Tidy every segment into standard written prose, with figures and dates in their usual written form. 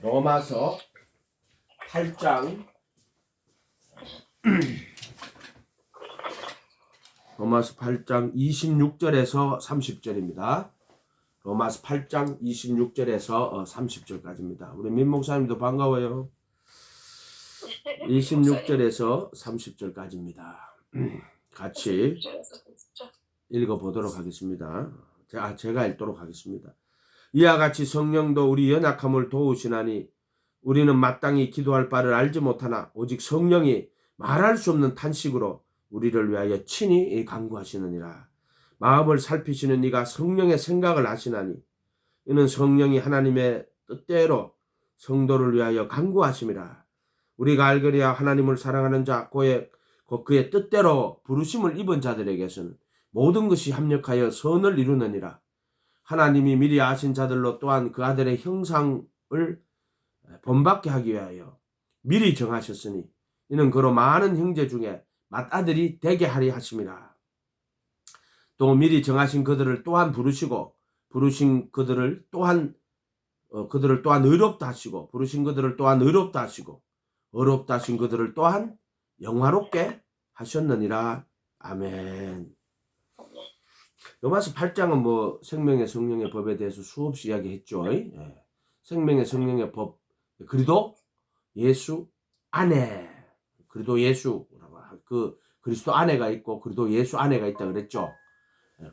로마서 8장 로마서 8장 26절에서 30절입니다. 로마서 8장 26절에서 30절까지입니다. 우리 민 목사님도 반가워요. 26절에서 30절까지입니다. 같이 읽어보도록 하겠습니다. 제가 읽도록 하겠습니다. 이와 같이 성령도 우리 연약함을 도우시나니 우리는 마땅히 기도할 바를 알지 못하나 오직 성령이 말할 수 없는 탄식으로 우리를 위하여 친히 간구하시느니라. 마음을 살피시는 이가 성령의 생각을 아시나니 이는 성령이 하나님의 뜻대로 성도를 위하여 간구하심이라. 우리가 알거니와 하나님을 사랑하는 자 곧 그의 뜻대로 부르심을 입은 자들에게서는 모든 것이 합력하여 선을 이루느니라. 하나님이 미리 아신 자들로 또한 그 아들의 형상을 본받게 하기 위하여 미리 정하셨으니 이는 그로 많은 형제 중에 맏아들이 되게 하리 하심이라. 또 미리 정하신 그들을 또한 부르시고 부르신 그들을 또한 의롭다 하시고 부르신 그들을 또한 의롭다 하시고 의롭다 하신 그들을 또한 영화롭게 하셨느니라. 아멘. 로마서 8장은 뭐 생명의 성령의 법에 대해서 수없이 이야기했죠. 생명의 성령의 법, 그리도 예수 안에, 그리도 예수, 그 그리스도 안에가 있고 그리도 예수 안에가 있다 그랬죠.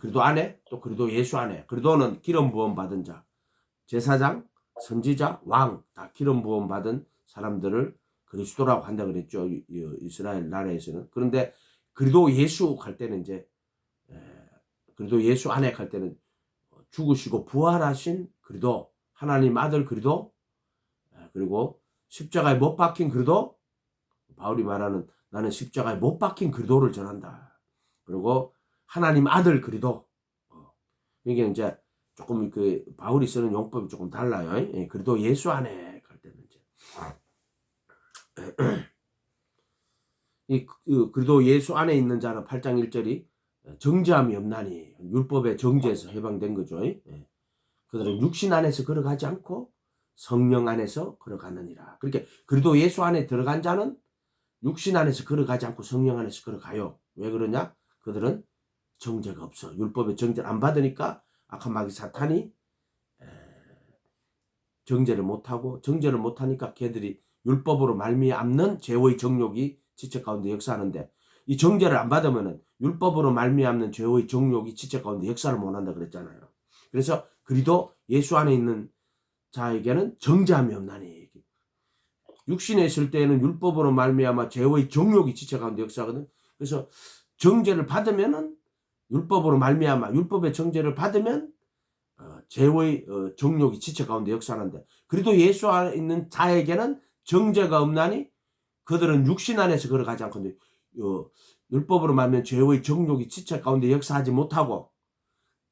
그리도 안에, 또 그리도 예수 안에. 그리도는 기름 부음 받은 자, 제사장, 선지자, 왕 다 기름 부음 받은 사람들을 그리스도라고 한다 그랬죠. 이스라엘 나라에서는. 그런데 그리도 예수 갈 때는 이제 그리도 예수 안에 갈 때는 죽으시고 부활하신 그리도 하나님 아들 그리도 그리고 십자가에 못 박힌 그리도 바울이 말하는 나는 십자가에 못 박힌 그리도를 전한다. 그리고 하나님 아들 그리도 이게 이제 조금 그 바울이 쓰는 용법이 조금 달라요. 그리도 예수 안에 갈 때는 이제 그리도 예수 안에 있는 자는 8장 1절이 정죄함이 없나니 율법의 정죄에서 해방된 거죠. 그들은 육신 안에서 걸어가지 않고 성령 안에서 걸어가느니라. 그렇게 그리도 예수 안에 들어간 자는 육신 안에서 걸어가지 않고 성령 안에서 걸어가요. 왜 그러냐? 그들은 정죄가 없어. 율법의 정죄를 안 받으니까 악한 마귀 사탄이 정죄를 못하고 정죄를 못하니까 걔들이 율법으로 말미암는 죄의 정욕이 지체 가운데 역사하는데 이 정죄를 안 받으면은 율법으로 말미암는 죄의 정욕이 지체 가운데 역사를 못한다 그랬잖아요. 그래서 그리도 예수 안에 있는 자에게는 정죄함이 없나니 육신에 있을 때에는 율법으로 말미암아 죄의 정욕이 지체 가운데 역사하거든. 그래서 정죄를 받으면은 율법으로 말미암아 율법의 정죄를 받으면 죄의 정욕이 지체 가운데 역사하는데 그래도 예수 안에 있는 자에게는 정죄가 없나니 그들은 육신 안에서 걸어가지 않거든요. 율법으로 말하면 죄의 정욕이 지체 가운데 역사하지 못하고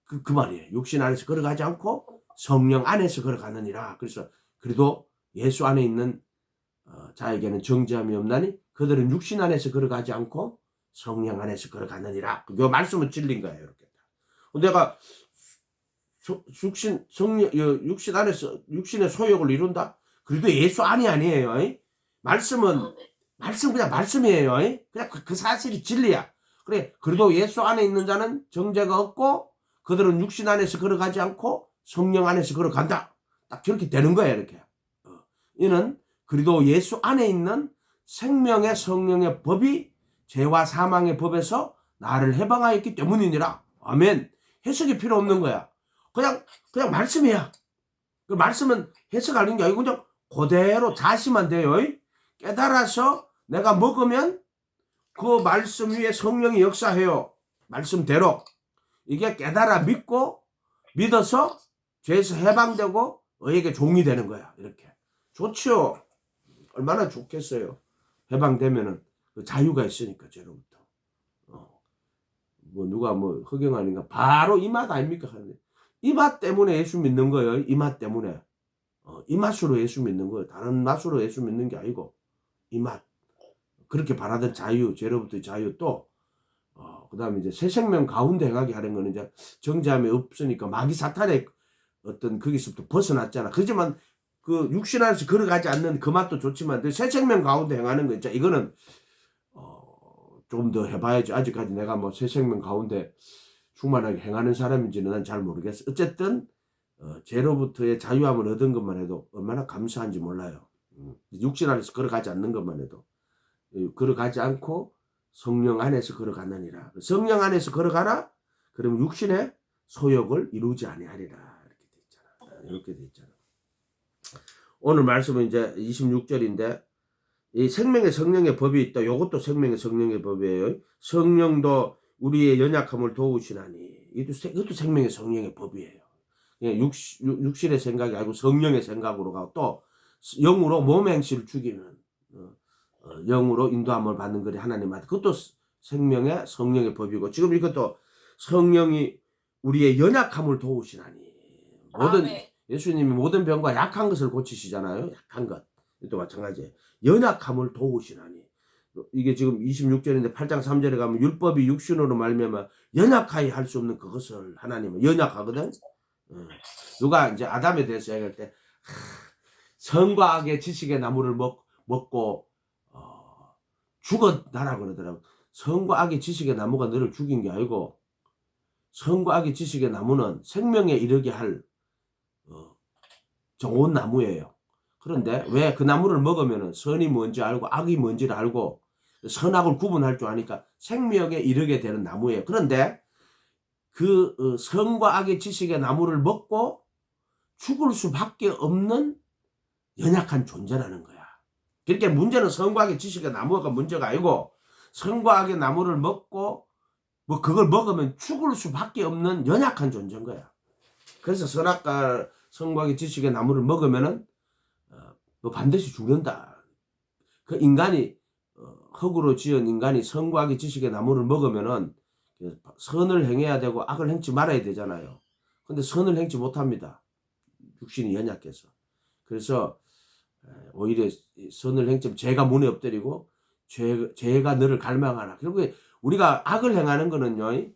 그 말이에요. 육신 안에서 걸어가지 않고 성령 안에서 걸어가느니라. 그래서 그래도 예수 안에 있는 자에게는 정죄함이 없나니 그들은 육신 안에서 걸어가지 않고 성령 안에서 걸어가느니라. 그 말씀은 찔린 거예요. 이렇게. 내가 육신 안에서 육신의 소욕을 이룬다. 그래도 예수 안이 아니에요. 말씀 그냥 말씀이에요. 그냥 그 사실이 진리야. 그래, 그래도 예수 안에 있는 자는 정죄가 없고 그들은 육신 안에서 걸어가지 않고 성령 안에서 걸어간다. 딱 저렇게 되는 거야, 이렇게. 이는 그래도 예수 안에 있는 생명의 성령의 법이 죄와 사망의 법에서 나를 해방하였기 때문이니라. 아멘. 해석이 필요 없는 거야. 그냥 말씀이야. 그 말씀은 해석하는 게 아니고 그냥 그대로 자시면 돼요. 깨달아서 내가 먹으면 그 말씀 위에 성령이 역사해요. 말씀대로. 이게 깨달아 믿고 믿어서 죄에서 해방되고 너에게 종이 되는 거야. 이렇게. 좋죠. 얼마나 좋겠어요. 해방되면은 그 자유가 있으니까 죄로부터. 뭐 누가 뭐 허경환인가 바로 이 맛 아닙니까? 이 맛 때문에 예수 믿는 거예요. 이 맛 때문에. 이 맛으로 예수 믿는 거예요. 다른 맛으로 예수 믿는 게 아니고 이 맛. 그렇게 바라던 자유, 죄로부터의 자유 또 그 다음에 이제 새 생명 가운데 행하게 하는 거는 이제 정죄함이 없으니까 마귀 사탄의 어떤 거기서부터 벗어났잖아. 그렇지만 그 육신 안에서 걸어가지 않는 그 맛도 좋지만 새 생명 가운데 행하는 거 있죠. 이거는 좀 더 해봐야지. 아직까지 내가 뭐 새 생명 가운데 충만하게 행하는 사람인지는 난 잘 모르겠어. 어쨌든 죄로부터의 자유함을 얻은 것만 해도 얼마나 감사한지 몰라요. 육신 안에서 걸어가지 않는 것만 해도 걸어가지 않고 성령 안에서 걸어가느니라. 성령 안에서 걸어가라. 그러면 육신의 소욕을 이루지 아니하리라. 이렇게 돼 있잖아. 이렇게 돼 있잖아. 오늘 말씀은 이제 26절인데 이 생명의 성령의 법이 있다. 이것도 생명의 성령의 법이에요. 성령도 우리의 연약함을 도우시나니 이것도 생명의 성령의 법이에요. 육신의 생각이 아니고 성령의 생각으로 가고 또 영으로 몸의 행실을 죽이면 영으로 인도함을 받는 것이 하나님한테 그것도 생명의 성령의 법이고 지금 이것도 성령이 우리의 연약함을 도우시나니 모든 예수님이 모든 병과 약한 것을 고치시잖아요. 약한 것. 또 마찬가지예요. 연약함을 도우시나니 이게 지금 26절인데 8장 3절에 가면 율법이 육신으로 말미암아 연약하여 할 수 없는 그것을 하나님은 연약하거든. 누가 이제 아담에 대해서 얘기할 때 선과 악의 지식의 나무를 먹고 죽었다라 그러더라고. 선과 악의 지식의 나무가 너를 죽인 게 아니고 선과 악의 지식의 나무는 생명에 이르게 할 좋은 나무예요. 그런데 왜 그 나무를 먹으면 선이 뭔지 알고 악이 뭔지를 알고 선악을 구분할 줄 아니까 생명에 이르게 되는 나무예요. 그런데 그 선과 악의 지식의 나무를 먹고 죽을 수밖에 없는 연약한 존재라는 거야. 그러니까 문제는 선과 악의 지식의 나무가 문제가 아니고 선과 악의 나무를 먹고 뭐 그걸 먹으면 죽을 수밖에 없는 연약한 존재인 거야. 그래서 선악과 선과 악의 지식의 나무를 먹으면은 너 반드시 죽는다. 그 인간이 흙으로 지은 인간이 선과 악의 지식의 나무를 먹으면은 선을 행해야 되고 악을 행치 말아야 되잖아요. 근데 선을 행치 못합니다. 육신이 연약해서. 그래서 오히려 선을 행치면 죄가 문에 엎드리고 죄가 너를 갈망하나. 결국에 우리가 악을 행하는 거는요.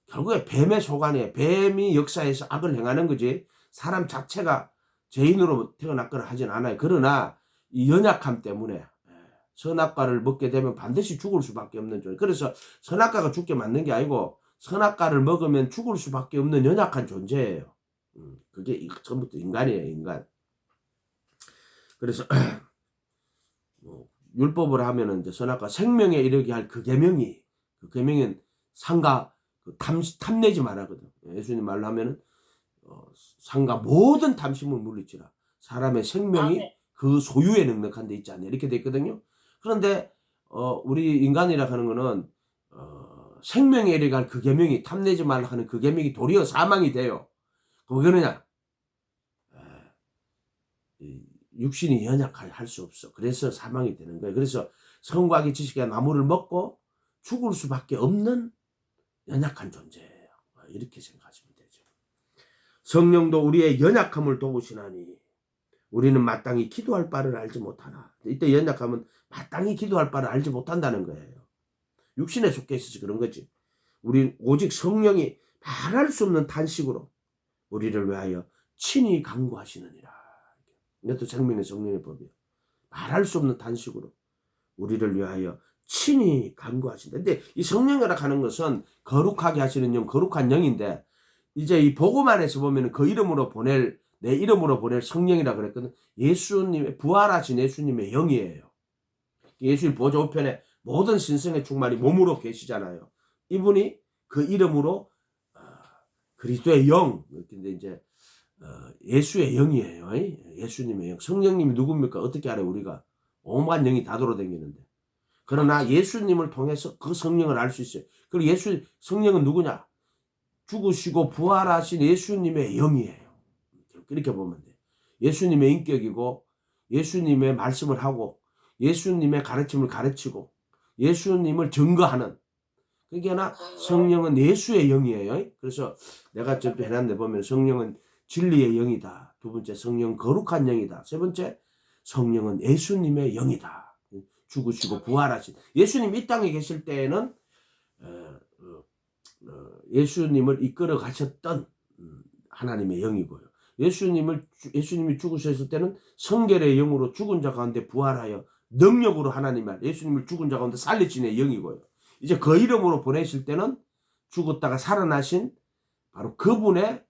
결국에 뱀의 속안에 뱀이 역사에서 악을 행하는 거지 사람 자체가 죄인으로 태어났거나 하진 않아요. 그러나 이 연약함 때문에 선악과를 먹게 되면 반드시 죽을 수밖에 없는 존재. 그래서 선악과가 죽게 만든 게 아니고 선악과를 먹으면 죽을 수밖에 없는 연약한 존재예요. 그게 처음부터 인간이에요. 인간. 그래서 율법을 하면은 이제 선악과 생명에 이르게 할 그 계명이 그 계명은 상가 탐내지 말라거든. 예수님 말로 하면은 상가 모든 탐심을 물리치라. 사람의 생명이 그 소유에 넉넉한 데 있지 않냐 이렇게 돼 있거든요. 그런데 우리 인간이라 하는 거는 생명에 이르게 할 그 계명이 탐내지 말라 하는 그 계명이 도리어 사망이 돼요. 그게 뭐냐? 육신이 연약하게 할 수 없어. 그래서 사망이 되는 거예요. 그래서 선과 악의 지식의 나무를 먹고 죽을 수밖에 없는 연약한 존재예요. 이렇게 생각하시면 되죠. 성령도 우리의 연약함을 도우시나니 우리는 마땅히 기도할 바를 알지 못하나. 이때 연약함은 마땅히 기도할 바를 알지 못한다는 거예요. 육신에 속해 있어서 그런 거지. 우리 오직 성령이 말할 수 없는 탄식으로 우리를 위하여 친히 간구하시느니라. 이것도 생명의 성령의 법이에요. 말할 수 없는 탄식으로 우리를 위하여 친히 간구하신다. 근데 이 성령이라 하는 것은 거룩하게 하시는 영, 거룩한 영인데 이제 이 복음 안에서 보면은 그 이름으로 보낼 내 이름으로 보낼 성령이라 그랬거든. 예수님의 부활하신 예수님의 영이에요. 예수님 보좌 우편에 모든 신성의 충만이 몸으로 계시잖아요. 이분이 그 이름으로 그리스도의 영, 근데 이제 예수의 영이에요. 예수님의 영. 성령님이 누굽니까? 어떻게 알아요? 우리가 온갖 영이 다 돌아다니는데. 그러나 예수님을 통해서 그 성령을 알 수 있어요. 그리고 성령은 누구냐? 죽으시고 부활하신 예수님의 영이에요. 이렇게 보면 돼요. 예수님의 인격이고 예수님의 말씀을 하고 예수님의 가르침을 가르치고 예수님을 증거하는 그게 하나 성령은 예수의 영이에요. 그래서 내가 저도 해놨는데 보면 성령은 진리의 영이다. 두 번째 성령은 거룩한 영이다. 세 번째 성령은 예수님의 영이다. 죽으시고 부활하신 예수님 이 땅에 계실 때에는 예수님을 이끌어 가셨던 하나님의 영이고요. 예수님이 죽으셨을 때는 성결의 영으로 죽은 자 가운데 부활하여 능력으로 하나님을 예수님을 죽은 자 가운데 살리시는 영이고요. 이제 그 이름으로 보내실 때는 죽었다가 살아나신 바로 그분의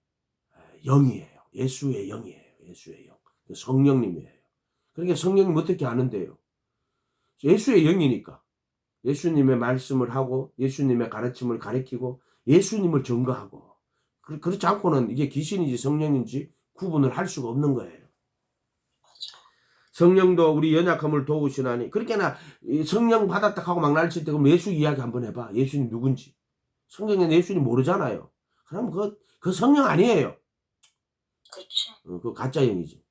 영이에요. 예수의 영이에요. 예수의 영. 성령님이에요. 그러니까 성령님 어떻게 아는데요? 예수의 영이니까. 예수님의 말씀을 하고 예수님의 가르침을 가르치고 예수님을 증거하고 그렇지 않고는 이게 귀신인지 성령인지 구분을 할 수가 없는 거예요. 성령도 우리 연약함을 도우시나니 그렇게나 성령 받았다 하고 막 날칠 때 그럼 예수 이야기 한번 해봐. 예수님 누군지. 성경에는 예수님 모르잖아요. 그럼 그 성령 아니에요. 그렇죠. 그 가짜 영이지.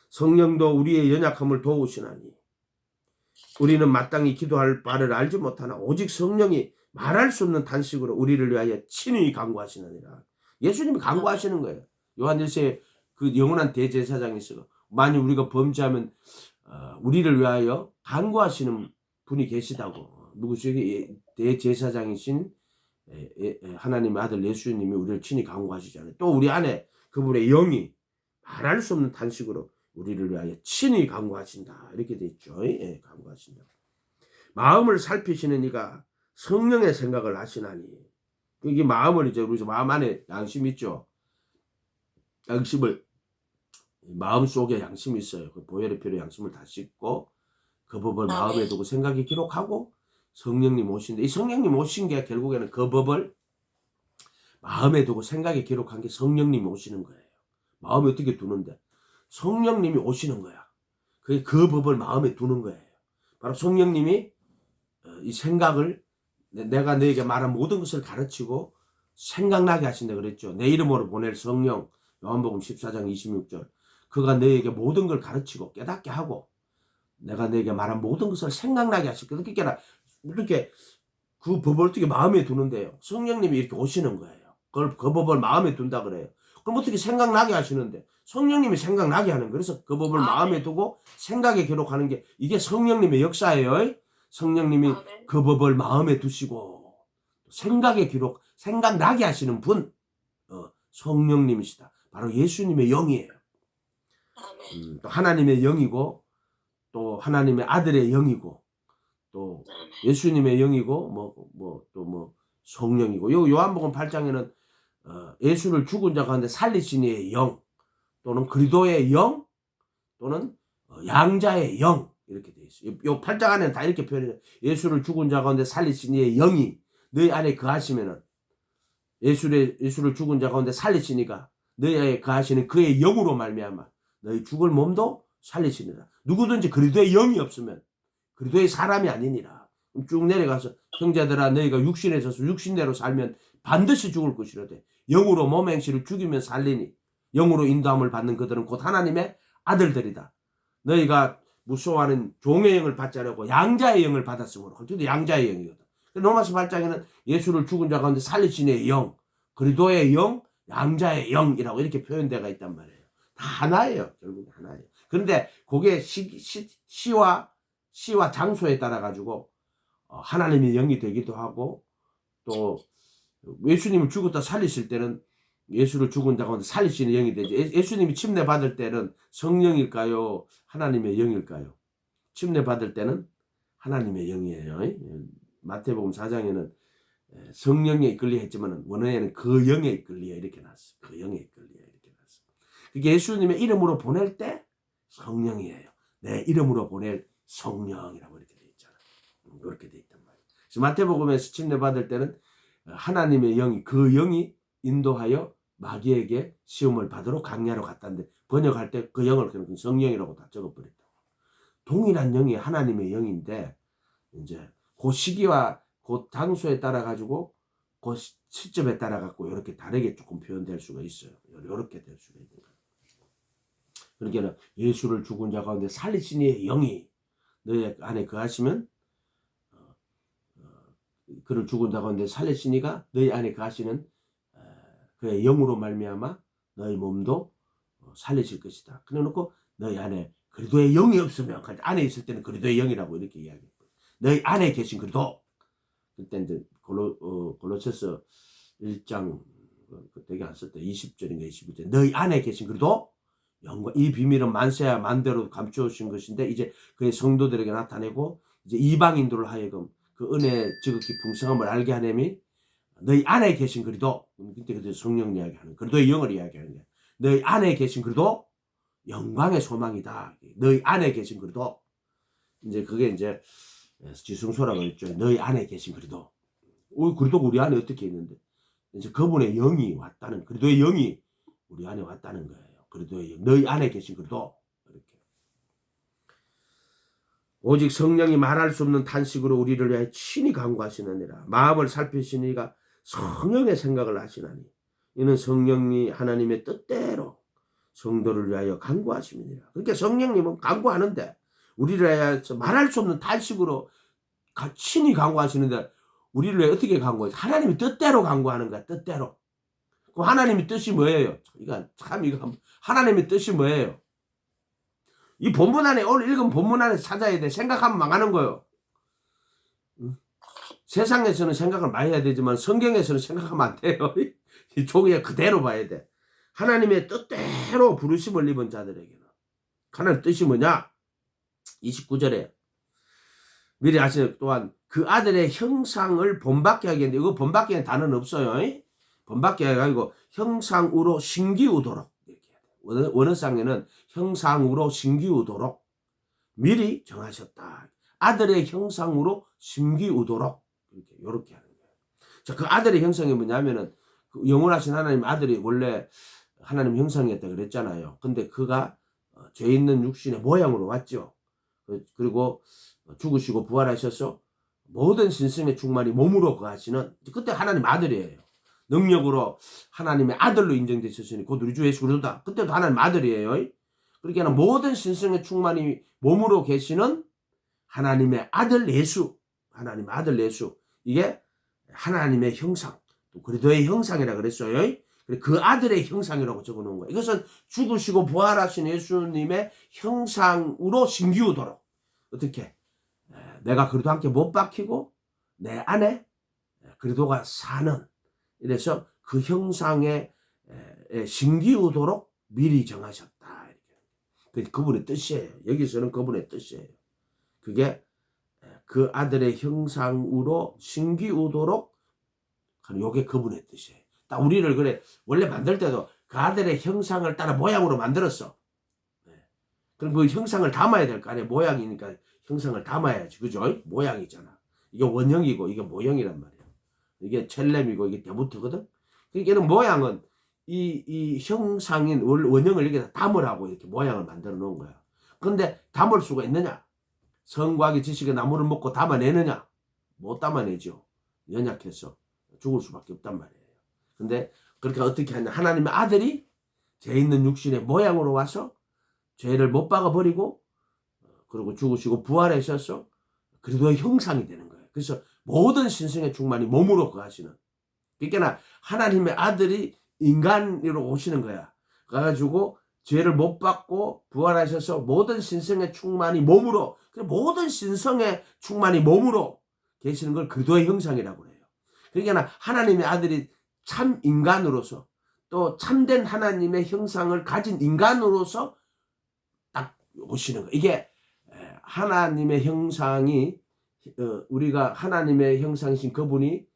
성령도 우리의 연약함을 도우시나니 우리는 마땅히 기도할 바를 알지 못하나 오직 성령이 말할 수 없는 탄식으로 우리를 위하여 친히 간구하시느니라. 예수님이 간구하시는 거예요. 요한 1세에 그 영원한 대제사장이시고 만약 우리가 범죄하면 우리를 위하여 간구하시는 분이 계시다고. 누구시기? 대제사장이신 하나님의 아들 예수님이 우리를 친히 간구하시잖아요. 또 우리 안에 그분의 영이 말할 수 없는 탄식으로 우리를 위하여 친히 간구하신다. 이렇게 돼 있죠. 예, 간구하신다. 마음을 살피시는 이가 성령의 생각을 하시나니. 이게 마음을 이제 우리 마음 안에 양심 있죠. 양심을 마음 속에 양심이 있어요. 그 보혈의 피로 양심을 다 씻고 그 법을 마음에 두고 생각에 기록하고 성령님 오신데 이 성령님 오신 게 결국에는 그 법을 마음에 두고 생각에 기록한 게 성령님이 오시는 거예요. 마음에 어떻게 두는데 성령님이 오시는 거야. 그 법을 마음에 두는 거예요. 바로 성령님이 이 생각을 내가 너에게 말한 모든 것을 가르치고 생각나게 하신다 그랬죠. 내 이름으로 보낼 성령 요한복음 14장 26절 그가 너에게 모든 걸 가르치고 깨닫게 하고 내가 너에게 말한 모든 것을 생각나게 하시고 이렇게 그 법을 어떻게 마음에 두는데요. 성령님이 이렇게 오시는 거예요. 그 법을 마음에 둔다 그래요. 그럼 어떻게 생각나게 하시는데 성령님이 생각나게 하는 거예요. 그래서 그 법을 마음에 두고 생각에 기록하는 게 이게 성령님의 역사예요. 성령님이 그 법을 마음에 두시고 생각에 생각나게 하시는 분 성령님이시다. 바로 예수님의 영이에요. 또 하나님의 영이고 또 하나님의 아들의 영이고 또 예수님의 영이고 또 성령이고 요한복음 8장에는 예수를 죽은 자 가운데 살리신 이의 영 또는 그리스도의 영 또는 양자의 영 이렇게 돼 있어요. 요 8장 안에는 다 이렇게 표현해요. 예수를 죽은 자 가운데 살리신 이의 영이 너희 안에 거하시면은 예수를 죽은 자 가운데 살리시니까 너희 안에 거하시는 그의 영으로 말미암아 너희 죽을 몸도 살리시니라. 누구든지 그리스도의 영이 없으면 그리스도의 사람이 아니니라. 쭉 내려가서 형제들아 너희가 육신에 서서 육신대로 살면 반드시 죽을 것이로되 영으로 몸 행실을 죽이면 살리니 영으로 인도함을 받는 그들은 곧 하나님의 아들들이다. 너희가 무서워하는 종의 영을 받지 않고 양자의 영을 받았으므로 그것도 양자의 영이거든. 로마서 8장에는 예수를 죽은 자 가운데 살리신의 영, 그리스도의 영, 양자의 영이라고 이렇게 표현되어 있단 말이에요. 다 하나예요. 결국 하나예요. 그런데 그게 시와 장소에 따라 가지고 하나님의 영이 되기도 하고 또 예수님을 죽었다 살리실 때는 예수를 죽은 자 가운데 살리시는 영이 되죠. 예수님이 침례 받을 때는 성령일까요? 하나님의 영일까요? 침례 받을 때는 하나님의 영이에요. 마태복음 4장에는 성령에 이끌려 했지만 원어에는 그 영에 이끌려 이렇게 났어. 그 영에 이끌려 이렇게 났어. 그게 예수님의 이름으로 보낼 때 성령이에요. 내 이름으로 보낼 성령이라고 이렇게 돼 있잖아. 그렇게 돼 있단 말이에요. 그래서 마태복음에서 침례 받을 때는 하나님의 영이 그 영이 인도하여 마귀에게 시험을 받으러 강야로 갔다는데 번역할 때 그 영을 그냥 성령이라고 다 적어버렸다. 동일한 영이 하나님의 영인데 이제 그 시기와 그 장소에 따라 가지고 그 시점에 따라 갖고 이렇게 다르게 조금 표현될 수가 있어요. 이렇게 될 수가 있는 거예요. 그러니까 예수를 죽은 자 가운데 살리신 이의 영이 너희 안에 거하시면 그를 죽은 자 가운데 살리시니가 너희 안에 거하시는 그의 영으로 말미암아 너희 몸도 살리실 것이다. 그래놓고 너희 안에 그리스도의 영이 없으면 안에 있을 때는 그리스도의 영이라고 이렇게 이야기해요. 너희 안에 계신 그리스도. 그때 이제 골로새서 1장 되게 안 썼대. 20절인가 21절. 너희 안에 계신 그리도 영광. 이 비밀은 만세야 만대로 감추어진 것인데 이제 그의 성도들에게 나타내고 이제 이방인들을 하여금 그 은혜 지극히 풍성함을 알게 하려면 너희 안에 계신 그리도 그때 성령 이야기하는 그리도의 영을 이야기하는 거야. 너희 안에 계신 그리도 영광의 소망이다. 너희 안에 계신 그리도 이제 그게 이제 지승소라고 했죠. 너희 안에 계신 그리도. 그리도 우리 안에 어떻게 있는데 이제 그분의 영이 왔다는 그리도의 영이 우리 안에 왔다는 거예요. 그리도의 영. 너희 안에 계신 그리도. 이렇게. 오직 성령이 말할 수 없는 탄식으로 우리를 위하여 친히 간구하시느니라. 마음을 살피시니가 성령의 생각을 하시나니 이는 성령이 하나님의 뜻대로 성도를 위하여 간구하심이니라. 그러니까 성령님은 간구하는데 우리를 위하여 말할 수 없는 탄식으로 친히 간구하시는데 우리를 위해 어떻게 간구해요? 하나님의 뜻대로 간구하는 거야. 뜻대로. 그 하나님의 뜻이 뭐예요? 이거 하나님의 뜻이 뭐예요? 이 본문 안에 오늘 읽은 본문 안에 찾아야 돼. 생각하면 망하는 거예요. 세상에서는 생각을 많이 해야 되지만 성경에서는 생각하면 안 돼요. 이 종이에 그대로 봐야 돼. 하나님의 뜻대로 부르심을 입은 자들에게는 하나님의 뜻이 뭐냐? 29절에 미리 아시는 또한 그 아들의 형상을 본받게 하겠는데 이거 본받게 하는 단어는 없어요. 본받게 하고 형상으로 신기우도록 이렇게 해야 돼. 원어상에는 형상으로 신기우도록 미리 정하셨다. 아들의 형상으로 신기우도록 이렇게 하는 거예요. 자, 그 아들의 형상이 뭐냐면은 그 영원하신 하나님 아들이 원래 하나님 형상이었다 그랬잖아요. 근데 그가 죄 있는 육신의 모양으로 왔죠. 그리고 죽으시고 부활하셔서 모든 신성의 충만이 몸으로 거하시는 그때 하나님 아들이에요. 능력으로 하나님의 아들로 인정되셨으니 곧 우리 주 예수 그리스도다. 그때도 하나님 아들이에요. 그러니까 모든 신성의 충만이 몸으로 계시는 하나님의 아들 예수, 하나님의 아들 예수. 이게 하나님의 형상, 또 그리스도의 형상이라 그랬어요. 그 아들의 형상이라고 적어놓은 거예요. 이것은 죽으시고 부활하신 예수님의 형상으로 신기우도록 어떻게 내가 그리스도와 함께 못 박히고 내 안에 그리스도가 사는 이래서 그 형상에 신기우도록 미리 정하셨다. 이렇게. 그분의 뜻이에요. 여기서는 그분의 뜻이에요. 그게 그 아들의 형상으로 신기우도록 하는 요게 그분의 뜻이에요. 딱 우리를 그래 원래 만들 때도 그 아들의 형상을 따라 모양으로 만들었어. 그럼 그 형상을 담아야 될 거 아니에요. 모양이니까 형상을 담아야지. 그죠? 모양이잖아. 이게 원형이고 이게 모형이란 말이야. 이게 첼렘이고 이게 데부트거든. 그러니까 모양은 이 형상인 원형을 여기다 담으라고 이렇게 모양을 만들어 놓은 거야. 근데 담을 수가 있느냐? 성과학의 지식의 나무를 먹고 담아내느냐? 못 담아내죠. 연약해서 죽을 수밖에 없단 말이에요. 근데 그렇게 어떻게 하냐? 하나님의 아들이 죄 있는 육신의 모양으로 와서 죄를 못 박아버리고 그리고 죽으시고 부활하셔서 그리스도의 형상이 되는 거예요. 그래서 모든 신성의 충만이 몸으로 거하시는. 그러니까 하나님의 아들이 인간으로 오시는 거야. 그래가지고 죄를 못 받고 부활하셔서 모든 신성의 충만이 몸으로 모든 신성의 충만이 몸으로 계시는 걸 그리스도의 형상이라고 해요. 그러니까 하나님의 아들이 참 인간으로서 또 참된 하나님의 형상을 가진 인간으로서 딱 오시는 거예요. 이게 하나님의 형상이 우리가 하나님의 형상이신 그분이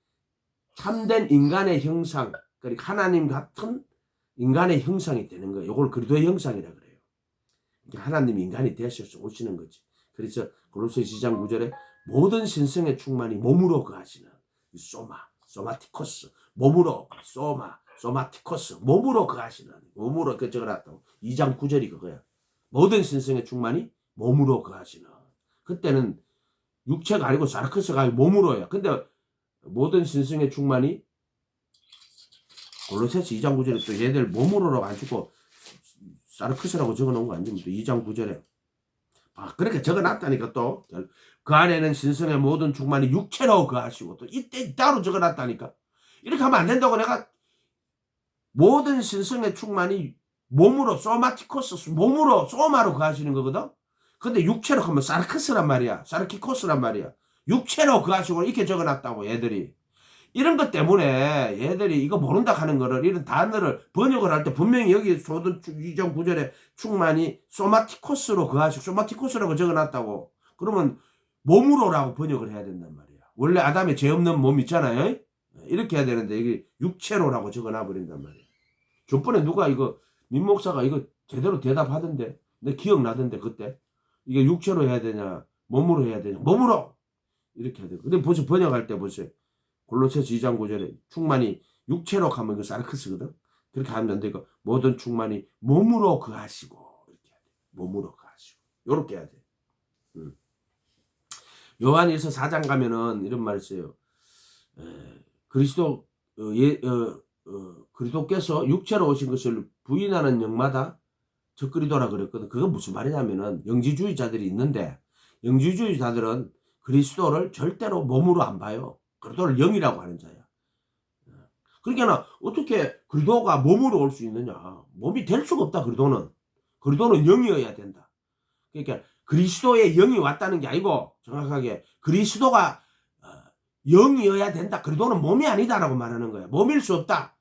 참된 인간의 형상, 그러니까 하나님 같은 인간의 형상이 되는 거예요. 이걸 그리스도의 형상이라 그래요. 하나님이 인간이 되셔서 오시는 거지. 그래서 골로새서 2장 9절에 모든 신성의 충만이 몸으로 거하시는 소마티코스, 몸으로 소마티코스, 몸으로 거하시는 몸으로 그 적어놨다고. 2장 9절이 그거야. 모든 신성의 충만이 몸으로 거하시는. 그때는 육체가 아니고 사르크스가 아니고 몸으로야. 근데 모든 신성의 충만이 골로새서 2장 9절에 또 얘들 몸으로라고 안 주고 사르크스라고 적어놓은 거 아닙니까? 2장 9절에. 그렇게 적어놨다니까 또. 그 안에는 신성의 모든 충만이 육체로 거하시고 또 이때 따로 적어놨다니까. 이렇게 하면 안 된다고 내가 모든 신성의 충만이 몸으로 소마티코스 몸으로 소마로 거하시는 거거든. 근데 육체로 하면 사르크스란 말이야. 사르키코스란 말이야. 육체로 거하시고 이렇게 적어놨다고 얘들이. 이런 것 때문에 얘들이 이거 모른다 하는 거를, 이런 단어를 번역을 할 때 분명히 여기 소든 이전 구절에 충만히 소마티코스로 소마티코스라고 적어놨다고. 그러면 몸으로라고 번역을 해야 된단 말이야. 원래 아담의 죄 없는 몸 있잖아요. 이렇게 해야 되는데 이게 육체로라고 적어놔 버린단 말이야. 저번에 누가 이거 민 목사가 이거 제대로 대답하던데, 내 기억나던데 그때 이게 육체로 해야 되냐 몸으로 해야 되냐, 몸으로 이렇게 해야 돼. 근데 벌써 번역할 때 보세요. 골로새서 2장 9절에 충만히 육체로 가면 이거 사르크스거든. 그렇게 하면 안 돼. 이거 모든 충만히 몸으로 그하시고 이렇게 해야 돼. 몸으로 그하시고 요렇게 해야 돼. 요한일서 4장 가면은 이런 말 있어요. 그리스도께서 육체로 오신 것을 부인하는 영마다 적그리도라 그랬거든. 그건 무슨 말이냐면은 영지주의자들이 있는데, 영지주의자들은 그리스도를 절대로 몸으로 안 봐요. 그리스도를 영이라고 하는 자야. 그러니까 어떻게 그리스도가 몸으로 올 수 있느냐? 몸이 될 수가 없다. 그리스도는 영이어야 된다. 그러니까 그리스도의 영이 왔다는 게 아니고, 정확하게 그리스도가 영이어야 된다. 그리스도는 몸이 아니다라고 말하는 거야. 몸일 수 없다.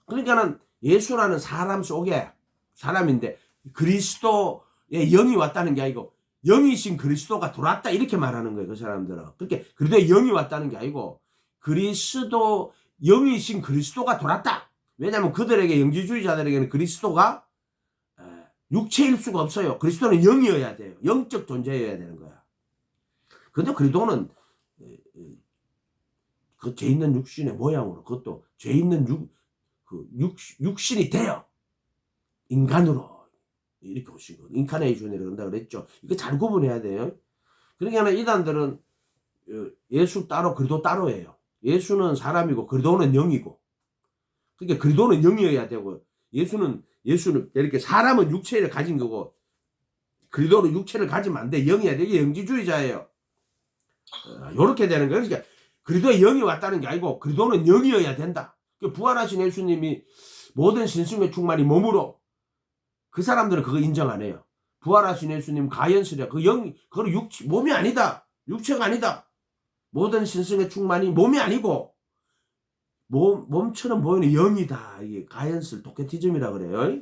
그러니까는 예수라는 사람 속에 사람인데 그리스도의 영이 왔다는 게 아니고 영이신 그리스도가 들어왔다 이렇게 말하는 거예요. 그 사람들은. 그렇게 그리스도의 영이 왔다는 게 아니고 그리스도 영이신 그리스도가 들어왔다. 왜냐하면 그들에게, 영지주의자들에게는 그리스도가 육체일 수가 없어요. 그리스도는 영이어야 돼요. 영적 존재여야 되는 거야. 근데 그리스도는 그 죄 있는 육신의 모양으로, 그것도 죄 있는 육신이 되어 인간으로 이렇게 오신 거예요. 인카네이션이라고 한다 그랬죠. 이거 잘 구분해야 돼요. 그러니까 이단들은 예수 따로 그리스도 따로예요. 예수는 사람이고 그리스도는 영이고. 그러니까 그리스도는 영이어야 되고, 예수는 이렇게 사람은 육체를 가진 거고 그리스도는 육체를 가지면 안 돼. 영이어야 돼. 이게 영지주의자예요. 요렇게 되는 거예요. 그러니까 그리스도의 영이 왔다는 게 아니고 그리스도는 영이어야 된다. 부활하신 예수님이 모든 신성의 충만이 몸으로, 그 사람들은 그거 인정 안 해요. 부활하신 예수님 가연스레 그거는 몸이 아니다. 육체가 아니다. 모든 신성의 충만이 몸이 아니고 몸처럼 보이는 영이다. 이게 가연슬 도케티즘이라 그래요.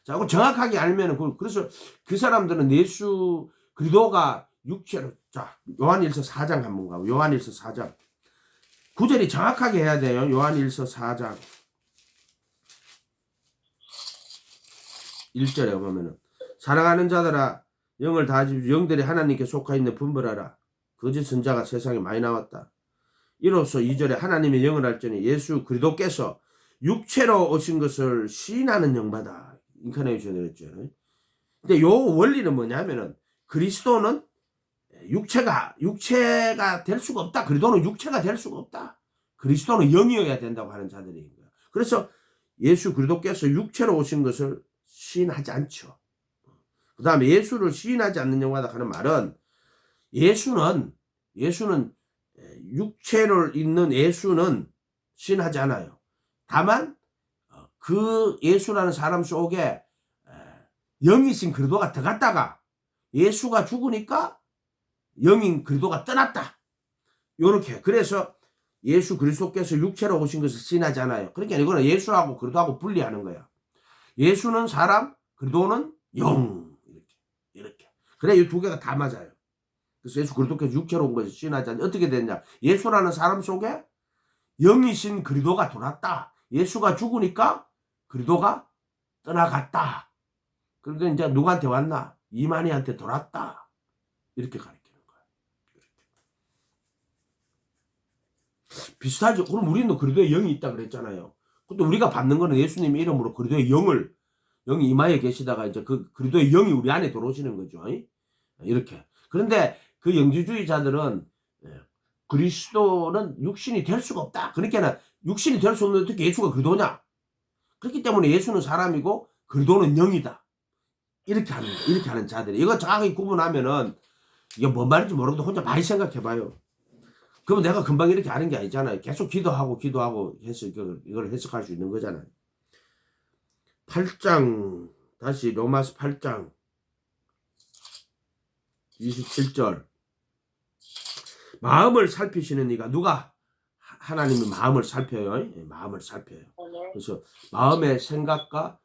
자, 그거 정확하게 알면은, 그래서 그 사람들은 그리스도가 육체로, 자, 요한일서 4장 한번 가고, 요한일서 4장. 구절이 정확하게 해야 돼요. 요한일서 4장 1절에 보면은, 사랑하는 자들아 영을 다하십시오. 영들이 하나님께 속하 있는 분별하라. 거짓 선자가 세상에 많이 나왔다. 이로써 2절에 하나님의 영을 알지니 예수 그리스도께서 육체로 오신 것을 시인하는 영마다, 인카네이션을 했죠. 근데 요 원리는 뭐냐면은 그리스도는 육체가 될 수가 없다. 그리스도는 육체가 될 수가 없다. 그리스도는 영이어야 된다고 하는 자들인 거야. 그래서 예수 그리스도께서 육체로 오신 것을 시인하지 않죠. 그 다음에 예수를 시인하지 않는 영마다 하는 말은, 예수는 육체를 있는 예수는 시인하지 않아요. 다만 그 예수라는 사람 속에 영이신 그리스도가 들어갔다가 예수가 죽으니까 영인 그리스도가 떠났다. 요렇게. 그래서 예수 그리스도께서 육체로 오신 것을 시인하지 않아요. 그러니까 이거는 예수하고 그리스도하고 분리하는 거야. 예수는 사람, 그리스도는 영. 이렇게. 그래, 이 두 개가 다 맞아요. 그래서 예수 그리스도께서 육체로 온 것을 시인하지 않냐. 어떻게 됐냐. 예수라는 사람 속에 영이신 그리스도가 돌았다. 예수가 죽으니까 그리스도가 떠나갔다. 그러니까 이제 누구한테 왔나? 이만희한테 돌았다. 이렇게 가르치는 거야. 이렇게. 비슷하죠. 그럼 우리는 그리스도의 영이 있다 그랬잖아요. 근데 우리가 받는 거는 예수님 이름으로 그리스도의 영이 이마에 계시다가 이제 그 그리스도의 영이 우리 안에 들어오시는 거죠. 이렇게. 그런데 그 영지주의자들은 그리스도는 육신이 될 수가 없다. 그러니까 육신이 될 수 없는데 어떻게 예수가 그리스도냐? 그렇기 때문에 예수는 사람이고 그리스도는 영이다. 이렇게 하는 자들이. 이거 정확하게 구분하면은 이게 뭔 말인지 모르고도 혼자 많이 생각해봐요. 그러면 내가 금방 이렇게 하는 게 아니잖아요. 계속 기도하고 해서 이걸 해석할 수 있는 거잖아요. 8장, 다시 로마서 8장 27절. 마음을 살피시는 이가 누가? 하나님이 마음을 살펴요. 예, 마음을 살펴요. 네. 그래서 마음의 생각과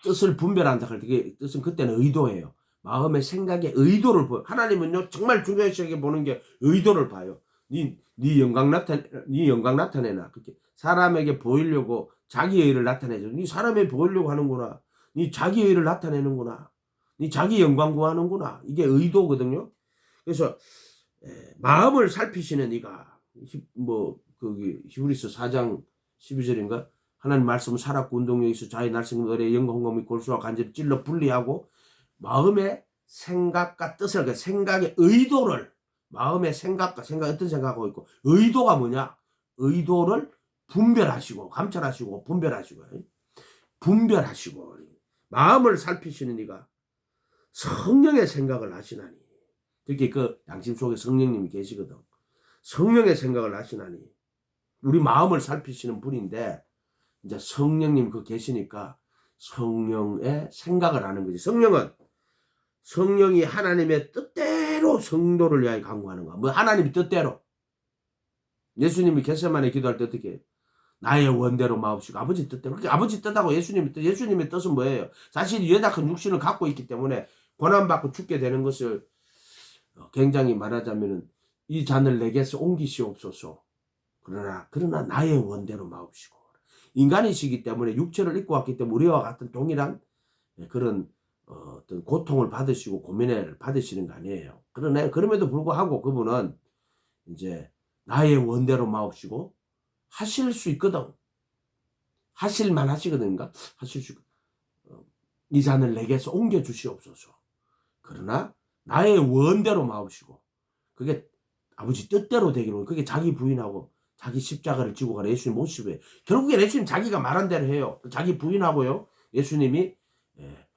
뜻을 분별한다 할 때 뜻은 그때는 의도예요. 마음의 생각의 의도를 보여. 하나님은요 정말 중요하게 보는 게 의도를 봐요. 네 영광 나타내나. 그렇게 사람에게 보이려고 자기 의를 나타내죠. 네 사람에게 보이려고 하는구나. 네 자기 의를 나타내는구나. 네 자기 영광 구하는구나. 이게 의도거든요. 그래서 마음을 살피시는 이가 거기 히브리서 4장 12절인가 하나님 말씀은 살았고 운동력이 있어 자의 날생 의의 영광이 골수와 간절히 찔러 분리하고 마음의 생각과 뜻을 그 생각의 의도를 마음의 생각과 생각 어떤 생각하고 있고 의도가 뭐냐 의도를 분별하시고 감찰하시고 분별하시고 마음을 살피시는 이가 성령의 생각을 하시나니 특히 그 양심 속에 성령님이 계시거든. 성령의 생각을 하시나니 우리 마음을 살피시는 분인데 이제 성령님 그 계시니까 성령의 생각을 하는 거지. 성령이 하나님의 뜻대로 성도를 위하여 간구하는 거야. 뭐 하나님의 뜻대로. 예수님이 겟세마네 기도할 때 어떻게 해요? 나의 원대로 마옵시고 아버지 뜻대로. 그렇게 아버지 뜻하고 예수님의 뜻은 뭐예요? 사실 연약한 육신을 갖고 있기 때문에 고난받고 죽게 되는 것을 굉장히 말하자면은 이 잔을 내게서 옮기시옵소서. 그러나 나의 원대로 마옵시고. 인간이시기 때문에 육체를 입고 왔기 때문에 우리와 같은 동일한 그런 어떤 고통을 받으시고 고민을 받으시는 거 아니에요. 그러나 그럼에도 불구하고 그분은 이제 나의 원대로 마옵시고 하실 수 있거든. 하실만 하시거든요. 하실 수 이 잔을 내게서 옮겨 주시옵소서. 그러나 나의 원대로 마옵시고 그게 아버지 뜻대로 되기로 그게 자기 부인하고 자기 십자가를 지고 가는 예수님 모습이에요. 결국에 예수님 자기가 말한 대로 해요. 자기 부인하고요. 예수님이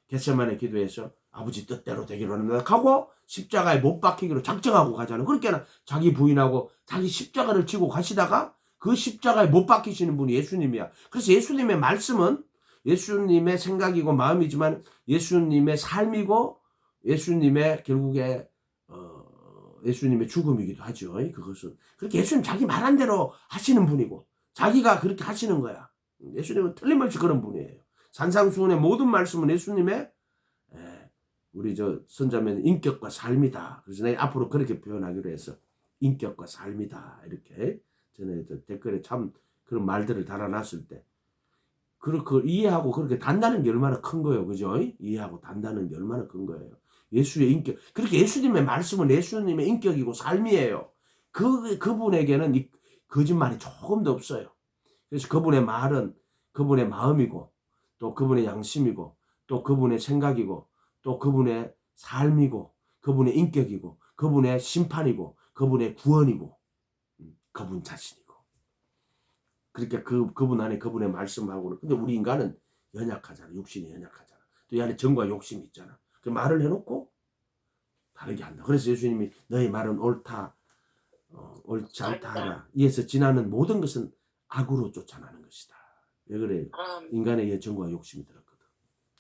겟세마네 기도에서 아버지 뜻대로 되기로 합니다. 하고 십자가에 못 박히기로 작정하고 가잖아요. 그러니까 자기 부인하고 자기 십자가를 지고 가시다가 그 십자가에 못 박히시는 분이 예수님이야. 그래서 예수님의 말씀은 예수님의 생각이고 마음이지만 예수님의 삶이고 예수님의 결국에 예수님의 죽음이기도 하죠. 그것은 그렇게 예수님 자기 말한 대로 하시는 분이고 자기가 그렇게 하시는 거야. 예수님은 틀림없이 그런 분이에요. 산상수훈의 모든 말씀은 예수님의 우리 저 선자매는 인격과 삶이다. 그래서 내가 앞으로 그렇게 표현하기로 해서 인격과 삶이다. 이렇게 전에 댓글에 참 그런 말들을 달아놨을 때 그걸 이해하고 그렇게 단다는 게 얼마나 큰 거예요. 그죠? 이해하고 단다는 게 얼마나 큰 거예요. 예수의 인격. 그렇게 예수님의 말씀은 예수님의 인격이고 삶이에요. 그분에게는 이 거짓말이 조금도 없어요. 그래서 그분의 말은 그분의 마음이고 또 그분의 양심이고 또 그분의 생각이고 또 그분의 삶이고 그분의 인격이고 그분의 심판이고 그분의 구원이고 그분 자신이고 그러니까 그분 안에 그분의 말씀하고는 근데 우리 인간은 연약하잖아. 육신이 연약하잖아. 또 이 안에 정과 욕심이 있잖아. 그 말을 해놓고 다르게 한다. 그래서 예수님이 너의 말은 옳다, 옳지 않다 하라. 이에서 지나는 모든 것은 악으로 쫓아나는 것이다. 왜 그래요? 인간의 정과 욕심이 들었거든.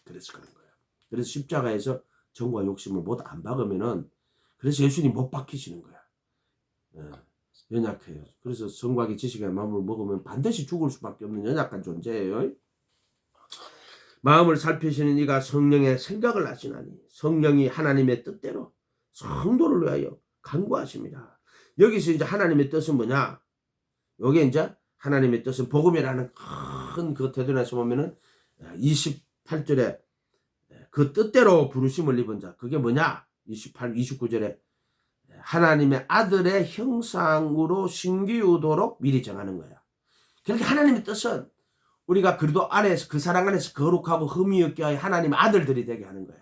그래서 그런 거야. 그래서 십자가에서 정과 욕심을 못 안 박으면은 그래서 예수님 못 박히시는 거야. 연약해요. 그래서 성곽의 지식의 마음을 먹으면 반드시 죽을 수밖에 없는 연약한 존재예요. 마음을 살피시는 이가 성령의 생각을 하시나니 성령이 하나님의 뜻대로 성도를 위하여 간구하십니다. 여기서 이제 하나님의 뜻은 뭐냐? 여기 이제 하나님의 뜻은 복음이라는 큰 그 태도에서 보면은 28절에 그 뜻대로 부르심을 입은 자 그게 뭐냐? 29절에 하나님의 아들의 형상으로 신기우도록 미리 정하는 거야. 그렇게 하나님의 뜻은 우리가 그리도 안에서 그 사랑 안에서 거룩하고 흠이 없게 하여 하나님의 아들들이 되게 하는 거야.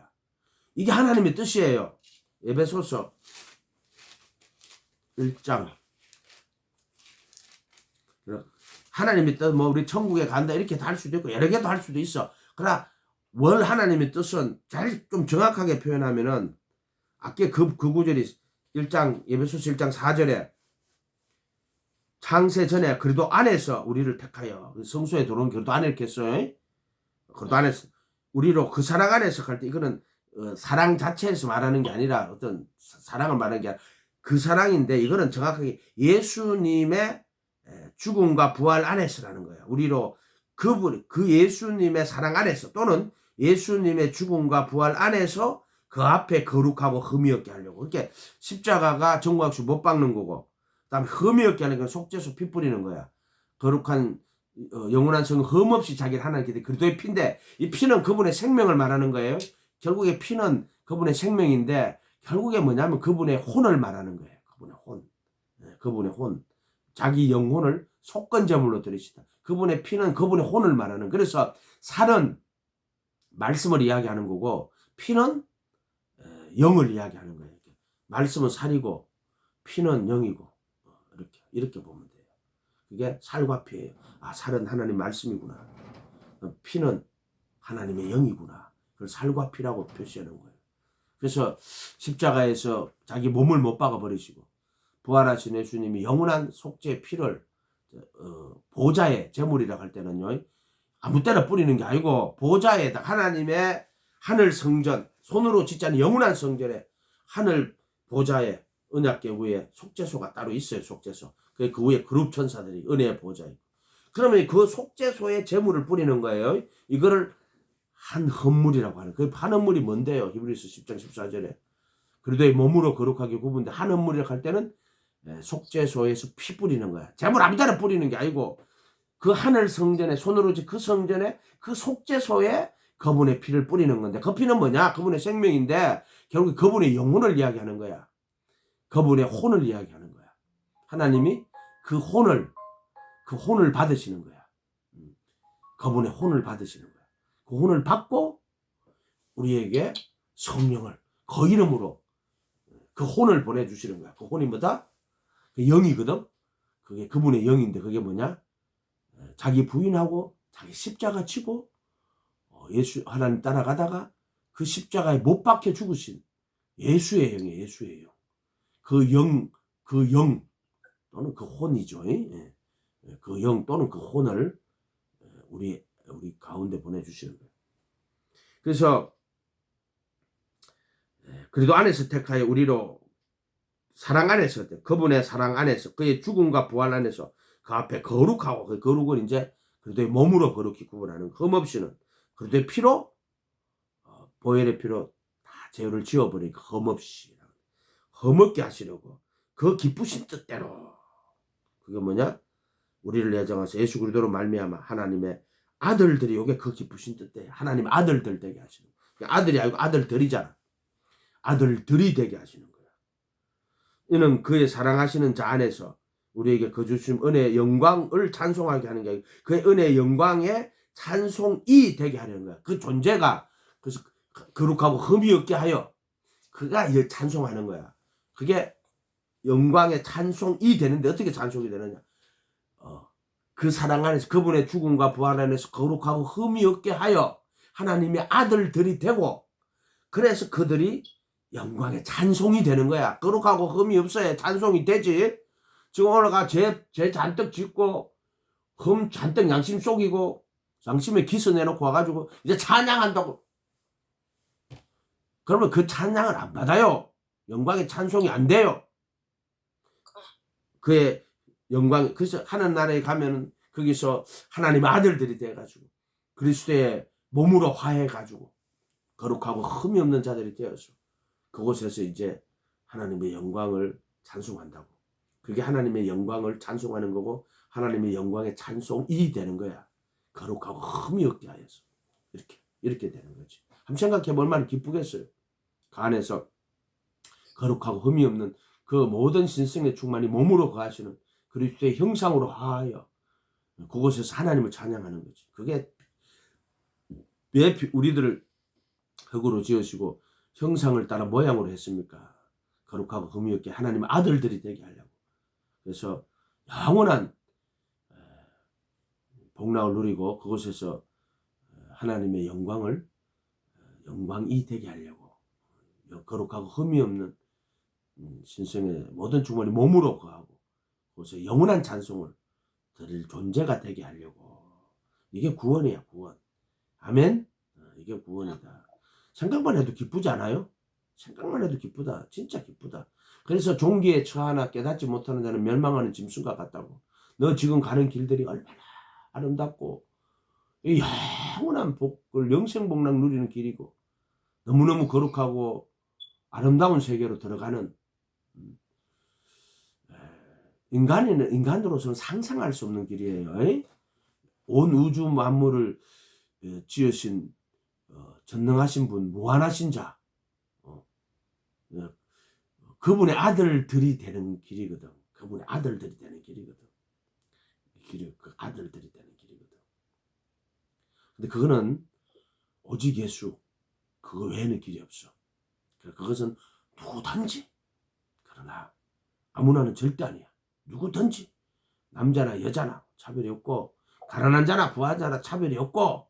이게 하나님의 뜻이에요. 에베소서 1장 하나님의 뜻 뭐 우리 천국에 간다 이렇게 다 할 수도 있고 여러 개도 할 수도 있어. 그러나 월 하나님의 뜻은 잘 좀 정확하게 표현하면은 아까 그 구절이 1장 에베소서 1장 4절에 창세 전에 그리도 안에서 우리를 택하여 성소에 들어온 그리도 안에 이렇게 했어요. 그리도 안에서 우리로 그 사랑 안에서 갈 때 이거는 사랑 자체에서 말하는 게 아니라 어떤 사랑을 말하는 게 아니라 그 사랑인데 이거는 정확하게 예수님의 죽음과 부활 안에서라는 거야. 우리로 그 예수님의 사랑 안에서 또는 예수님의 죽음과 부활 안에서 그 앞에 거룩하고 흠이 없게 하려고. 그렇게 십자가가 정광수 못 박는 거고, 그다음에 흠이 없게 하는 건 속죄소 피 뿌리는 거야. 거룩한 영원한 성 흠 없이 자기를 하나님께 그리스도의 피인데, 이 피는 그분의 생명을 말하는 거예요. 결국에 피는 그분의 생명인데 결국에 뭐냐면 그분의 혼을 말하는 거예요. 그분의 혼. 그분의 혼. 자기 영혼을 속건제물로 드리시다. 그분의 피는 그분의 혼을 말하는. 그래서 살은 말씀을 이야기하는 거고 피는 영을 이야기하는 거예요. 말씀은 살이고 피는 영이고 이렇게 보면 돼요. 그게 살과 피예요. 아, 살은 하나님 말씀이구나. 피는 하나님의 영이구나. 그걸 살과 피라고 표시하는 거예요. 그래서 십자가에서 자기 몸을 못 박아 버리시고 부활하신 예수님이 영원한 속죄의 피를 보좌의 제물이라고 할 때는요, 아무 때나 뿌리는 게 아니고 보좌에다 하나님의 하늘 성전, 손으로 짓지 않은 영원한 성전에 하늘 보좌에 언약궤 위에 속죄소가 따로 있어요. 속죄소. 그 위에 그룹 천사들이 은혜의 보좌에. 그러면 그 속죄소에 제물을 뿌리는 거예요. 이거를 한 헌물이라고 하는. 그 한 헌물이 뭔데요? 히브리서 10장 14절에 그리스도의 몸으로 거룩하게 구분돼 한 헌물이라고 할 때는 속죄소에서 피 뿌리는 거야. 제물 아무 데나 뿌리는 게 아니고 그 하늘 성전에 손으로 그 성전에 그 속죄소에 그분의 피를 뿌리는 건데, 그 피는 뭐냐? 그분의 생명인데 결국 그분의 영혼을 이야기하는 거야. 그분의 혼을 이야기하는 거야. 하나님이 그 혼을 받으시는 거야. 그분의 혼을 받으시는 거야. 그 혼을 받고 우리에게 성령을 그 이름으로 그 혼을 보내주시는 거야. 그 혼이 뭐다? 그 영이거든. 그게 그분의 영인데 그게 뭐냐? 자기 부인하고 자기 십자가 치고 예수 하나님 따라가다가 그 십자가에 못 박혀 죽으신 예수의 영이에요. 예수의 영. 그 영 또는 그 혼이죠. 그 영 또는 그 혼을 우리 가운데 보내주시는 거예요. 그래서 그래도 안에서 택하여 우리로 사랑 안에서 그분의 사랑 안에서 그의 죽음과 부활 안에서 그 앞에 거룩하고 그 거룩은 이제 그래도 몸으로 거룩히 구분하는 흠 없이는 그래도 피로 보혈의 피로 다 죄를 지워버리니까 흠 없이 흠 없게 하시려고 그 기쁘신 뜻대로 그게 뭐냐? 우리를 예정하셔서 예수 그리스도로 말미암아 하나님의 아들들이 요게 그 기쁘신 뜻대 하나님 아들들 되게 하시는 거야. 아들이 아니고 아들들이잖아. 아들들이 되게 하시는 거야. 이는 그의 사랑하시는 자 안에서 우리에게 그 주신 은혜의 영광을 찬송하게 하는 게 아니고 그의 은혜의 영광에 찬송이 되게 하려는 거야. 그 존재가 그래서 거룩하고 흠이 없게 하여 그가 찬송하는 거야. 그게 영광의 찬송이 되는데 어떻게 찬송이 되느냐? 그 사랑 안에서 그분의 죽음과 부활 안에서 거룩하고 흠이 없게 하여 하나님의 아들들이 되고 그래서 그들이 영광의 찬송이 되는 거야. 거룩하고 흠이 없어야 찬송이 되지. 지금 오늘가 죄 잔뜩 짓고 흠 잔뜩 양심 속이고 양심에 기스 내놓고 와가지고 이제 찬양한다고. 그러면 그 찬양을 안 받아요. 영광의 찬송이 안 돼요. 그의 영광, 그래서 하늘 나라에 가면 거기서 하나님의 아들들이 돼가지고 그리스도의 몸으로 화해가지고 거룩하고 흠이 없는 자들이 되어서 그곳에서 이제 하나님의 영광을 찬송한다고. 그게 하나님의 영광을 찬송하는 거고 하나님의 영광의 찬송이 되는 거야. 거룩하고 흠이 없게 하여서 이렇게 되는 거지. 한번 생각해 볼 만한 기쁘겠어요. 그 안에서 거룩하고 흠이 없는 그 모든 신성의 충만이 몸으로 거하시는 그리스도의 형상으로 하여 그곳에서 하나님을 찬양하는 거지. 그게 왜 우리들을 흙으로 지으시고 형상을 따라 모양으로 했습니까? 거룩하고 흠이 없게 하나님의 아들들이 되게 하려고. 그래서 영원한 복락을 누리고 그곳에서 하나님의 영광이 되게 하려고. 거룩하고 흠이 없는 신성의 모든 충만이 몸으로 거하고 그곳에 영원한 찬송을 드릴 존재가 되게 하려고. 이게 구원이야, 구원. 아멘. 이게 구원이다. 생각만 해도 기쁘지 않아요? 생각만 해도 기쁘다. 진짜 기쁘다. 그래서 종기에 처하나 깨닫지 못하는 자는 멸망하는 짐승과 같다고. 너 지금 가는 길들이 얼마나 아름답고 이 영원한 복을 영생복락 누리는 길이고 너무너무 거룩하고 아름다운 세계로 들어가는 인간으로서는 상상할 수 없는 길이에요. 온 우주 만물을 지으신 전능하신 분, 무한하신 자, 그분의 아들들이 되는 길이거든. 그분의 아들들이 되는 길이거든. 그 아들들이 되는 길이거든. 근데 그거는 오직 예수, 그거 외에는 길이 없어. 그것은 누구든지, 그러나 아무나는 절대 아니야. 누구든지, 남자나 여자나 차별이 없고, 가난한 자나 부자나 차별이 없고,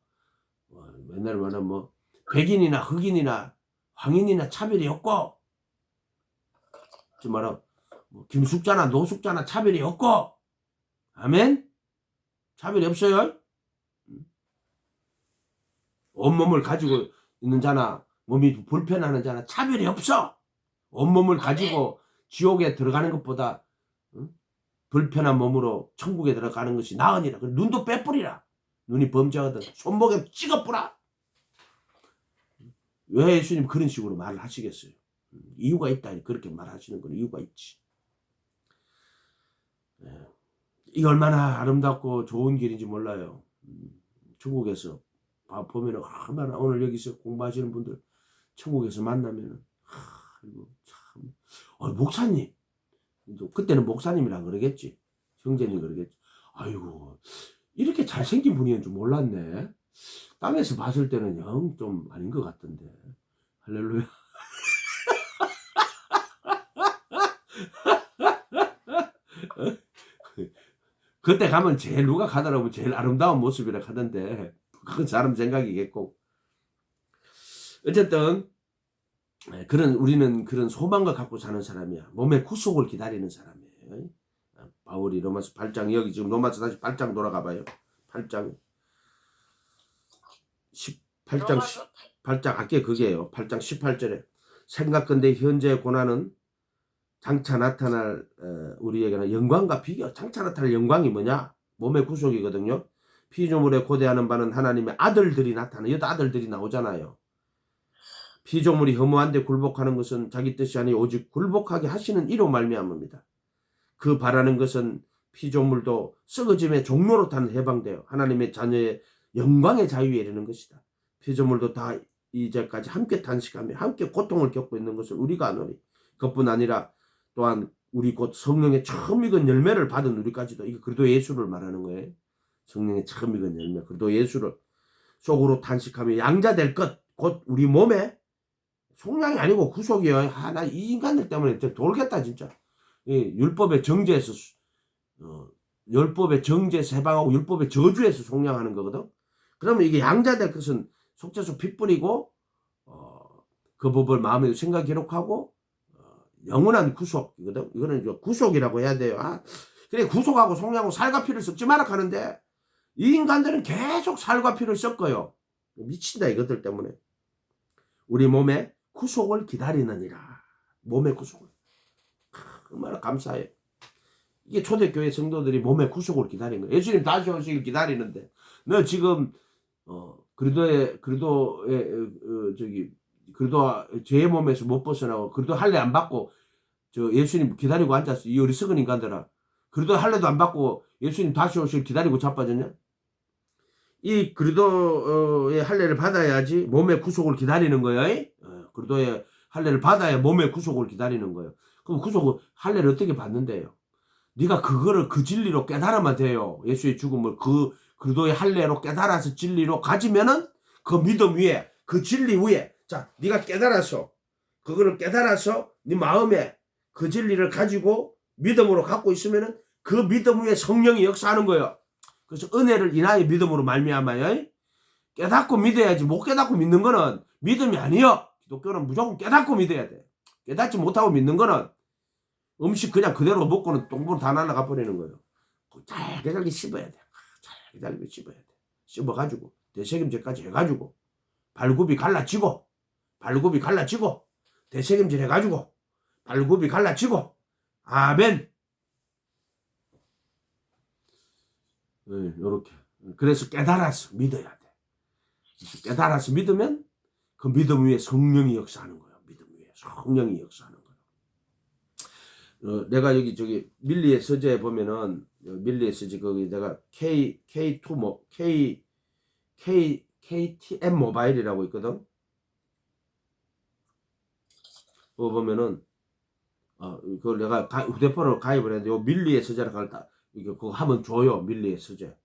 맨날 말하면 뭐 백인이나 흑인이나 황인이나 차별이 없고, 좀 말하 뭐 김숙자나 노숙자나 차별이 없고, 아멘. 차별이 없어요. 온몸을 가지고 있는 자나 몸이 불편하는 자나 차별이 없어. 온몸을 가지고 지옥에 들어가는 것보다 불편한 몸으로 천국에 들어가는 것이 나으니라. 눈도 빼뿌리라. 눈이 범죄하거든 손목에 찍어뿌라. 왜 예수님 그런 식으로 말을 하시겠어요? 이유가 있다. 그렇게 말하시는 건 이유가 있지. 이게 얼마나 아름답고 좋은 길인지 몰라요. 천국에서 보면 얼마나 오늘 여기서 공부하시는 분들 천국에서 만나면은 참 목사님, 그때는 목사님이라 그러겠지, 형제님 그러겠지. 아이고 이렇게 잘생긴 분이었는 줄 몰랐네. 땅에서 봤을 때는 영 좀 아닌 것 같던데. 할렐루야. 그때 가면 제일 누가 가더라고 제일 아름다운 모습이라 하던데 그건 사람 생각이겠고. 어쨌든 우리는 그런 소망을 갖고 사는 사람이야. 몸의 구속을 기다리는 사람이에요. 바울이 로마서 8장, 여기 지금 로마서 다시 8장 돌아가 봐요. 8장 8장 아까 그게요. 8장 18절에 생각건대 현재의 고난은 장차 나타날 우리에게는 영광과 비교. 장차 나타날 영광이 뭐냐? 몸의 구속이거든요. 피조물에 고대하는 바는 하나님의 아들들이 나타나. 여기도 아들들이 나오잖아요. 피조물이 허무한데 굴복하는 것은 자기 뜻이 아니 오직 굴복하게 하시는 이로 말미암습니다. 그 바라는 것은 피조물도 썩어짐의 종로로 타는 해방되어 하나님의 자녀의 영광의 자유에 이르는 것이다. 피조물도 다 이제까지 함께 탄식하며 함께 고통을 겪고 있는 것을 우리가 아노니 그것뿐 아니라 또한 우리 곧 성령의 처음 익은 열매를 받은 우리까지도, 이거 그리도 예수를 말하는 거예요. 성령의 처음 익은 열매, 그리도 예수를 속으로 탄식하며 양자될 것, 곧 우리 몸에 속량이 아니고 구속이요. 나 이 인간들 때문에 돌겠다 진짜. 율법의 정죄에서 율법의 정죄에서 해방하고 율법의 저주에서 속량하는 거거든. 그러면 이게 양자될 것은 속죄소 피 뿌리고 그 법을 마음에 생각 기록하고 영원한 구속이거든. 이거는 이제 구속이라고 해야 돼요. 그래 구속하고 속량하고 살과 피를 섞지 마라 하는데 이 인간들은 계속 살과 피를 섞어요. 미친다 이것들 때문에. 우리 몸에 구속을 기다리느니라. 몸의 구속을. 얼마나 감사해. 이게 초대교회 성도들이 몸의 구속을 기다리는 거예요. 예수님 다시 오시길 기다리는데 너 지금 그리도 죄의 몸에서 못 벗어나고 그리도 할례 안 받고 예수님 기다리고 앉았어. 이 어리석은 인간들아. 그리도 할례도 안 받고 예수님 다시 오시길 기다리고 자빠졌냐? 이 그리도의 할례를 받아야지 몸의 구속을 기다리는 거예요. 그리도의 할례를 받아야 몸의 구속을 기다리는 거예요. 그럼 구속을 할례를 어떻게 받는데요? 네가 그거를 그 진리로 깨달으면 돼요. 예수의 죽음을 그리도의 할례로 깨달아서 진리로 가지면은 그 믿음 위에 그 진리 위에 자 네가 깨달아서 그거를 깨달아서 네 마음에 그 진리를 가지고 믿음으로 갖고 있으면은 그 믿음 위에 성령이 역사하는 거예요. 그래서 은혜를 인하여 믿음으로 말미암아요. 깨닫고 믿어야지. 못 깨닫고 믿는 거는 믿음이 아니요. 기독교는 무조건 깨닫고 믿어야 돼. 깨닫지 못하고 믿는 거는 음식 그냥 그대로 먹고는 똥으로 다 날아가 버리는 거예요. 잘 깨달게 씹어야 돼. 잘 깨달게 씹어야 돼. 씹어가지고 대책임제까지 해가지고 발굽이 갈라지고 대책임질 해가지고 발굽이 갈라지고 아멘. 요렇게. 그래서 깨달아서 믿어야 돼. 그래서 깨달아서 믿으면 그 믿음 위에 성령이 역사하는 거예요. 믿음 위에 성령이 역사하는 거예요. 내가 여기 저기 밀리의 서재에 보면은 밀리의 서재 거기 내가 K2 뭐 KTM 모바일이라고 있거든. 그거 보면은 그걸 내가 휴대폰으로 가입을 했는데 요 밀리의 서재를 갈다 이거 그거 하면 줘요. 밀리의 서재.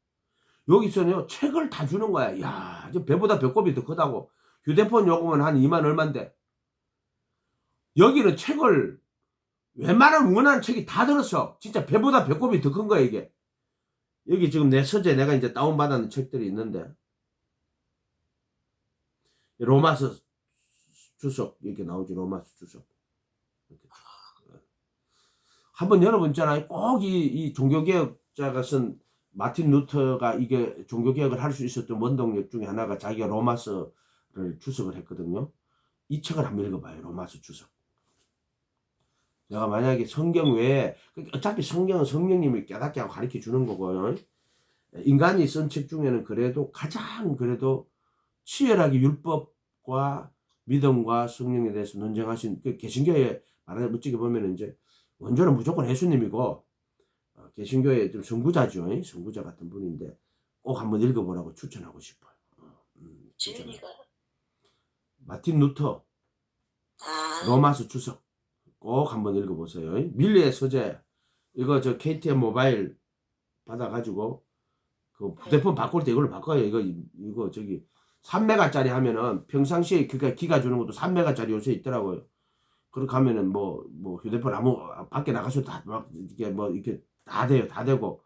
여기서는요 책을 다 주는 거야. 야, 이제 배보다 배꼽이 더 크다고. 휴대폰 요금은 한 2만 얼마인데 여기는 책을 웬만한 원하는 책이 다 들었어. 진짜 배보다 배꼽이 더 큰 거야 이게. 여기 지금 내 서재 내가 이제 다운받았는 책들이 있는데 로마서 주석 이렇게 나오지. 로마서 주석. 한번 여러분 있잖아요. 꼭 이 종교개혁자가 쓴 마틴 루터가 이게 종교개혁을 할 수 있었던 원동력 중에 하나가 자기가 로마서를 주석을 했거든요. 이 책을 한번 읽어봐요. 로마서 주석. 내가 만약에 성경 외에 어차피 성경은 성령님이 깨닫게 하고 가르쳐 주는 거고요. 인간이 쓴 책 중에는 그래도 가장 그래도 치열하게 율법과 믿음과 성령에 대해서 논쟁하신 그 개신교에 말하자면 어찌게 보면 이제 원조는 무조건 예수님이고 개신교의 좀 선구자죠. 선구자 같은 분인데 꼭 한번 읽어보라고 추천하고 싶어요. 지은이가 마틴 루터 로마서 주석 꼭 한번 읽어보세요. 밀리의 서재 이거 저 KTM 모바일 받아가지고 그 휴대폰 바꿀 때 이걸로 바꿔요. 이거 저기 3메가짜리 하면은 평상시에 그니까 기가 주는 것도 3메가짜리 요새 있더라고요. 그렇게 하면은 뭐 휴대폰 아무 밖에 나가서도 다 막 이게 뭐 이렇게 다 돼요. 다 되고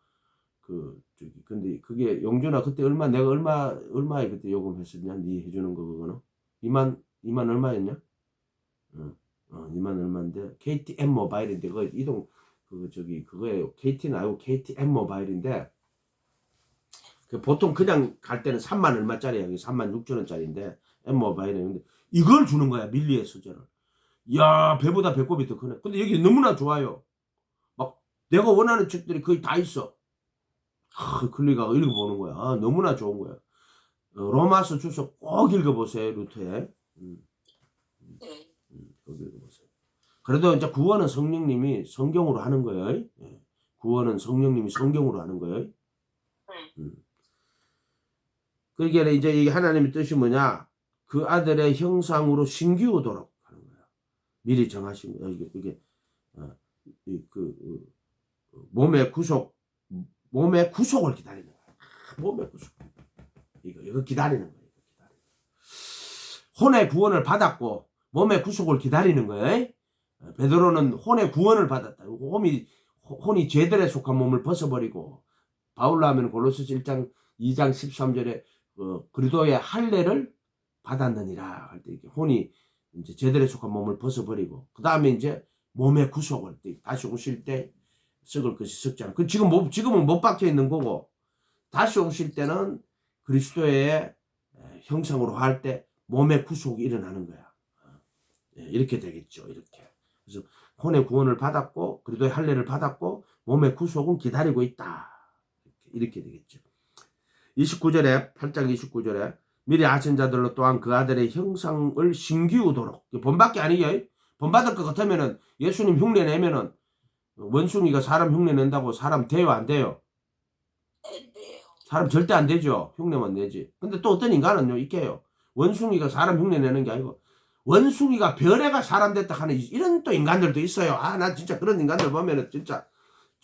그 저기 근데 그게 용준아 그때 내가 얼마에 그때 요금했었냐? 니 해주는 거 그거는 2만 얼마였냐? 2만 얼마인데 KTM 모바일인데 그거 이동 그거 저기 그거예요. KT는 아니고 KTM 모바일인데 그 보통 그냥 갈 때는 3만 얼마짜리야. 3만 6천 원짜리인데 M 모바일인데 이걸 주는 거야. 밀리의 서재를. 야, 배보다 배꼽이 더 크네. 근데 여기 너무나 좋아요. 막 내가 원하는 책들이 거의 다 있어. 클릭하고 읽어보는 거야. 너무나 좋은 거야. 로마서 주석 꼭 읽어보세요. 루터에. 꼭 읽어보세요. 그래도 이제 구원은 성령님이 성경으로 하는 거예요. 구원은 성령님이 성경으로 하는 거예요. 그러니까 이제 이게 하나님의 뜻이 뭐냐? 그 아들의 형상으로 신기우도록 하는 거야. 미리 정하신 거야. 이게 몸의 구속을 기다리는 거야. 몸의 구속. 이거 기다리는 거야. 혼의 구원을 받았고 몸의 구속을 기다리는 거예요. 베드로는 혼의 구원을 받았다. 혼이 죄들에 속한 몸을 벗어버리고 바울로 하면 골로새서 1장 2장 13절에 그리스도의 할례를 받았느니라 할 때 혼이 이제 죄들에 속한 몸을 벗어버리고 그 다음에 이제 몸의 구속을 다시 오실 때 썩을 것이 썩잖아. 지금은 못 박혀 있는 거고 다시 오실 때는 그리스도의 형상으로 할 때 몸의 구속이 일어나는 거야. 이렇게 되겠죠. 이렇게. 그래서 혼의 구원을 받았고 그리스도의 할례를 받았고 몸의 구속은 기다리고 있다. 이렇게 되겠죠. 8장 29절에 미리 아신 자들로 또한 그 아들의 형상을 신기우도록 본받기 아니에요. 본받을 것 같으면은 예수님 흉내 내면은 원숭이가 사람 흉내 낸다고 사람 돼요 안 돼요? 안 돼요. 사람 절대 안 되죠. 흉내만 내지. 근데 또 어떤 인간은요 있게요. 원숭이가 사람 흉내 내는 게 아니고 원숭이가 별애가 사람 됐다 하는 이런 또 인간들도 있어요. 나 진짜 그런 인간들 보면은 진짜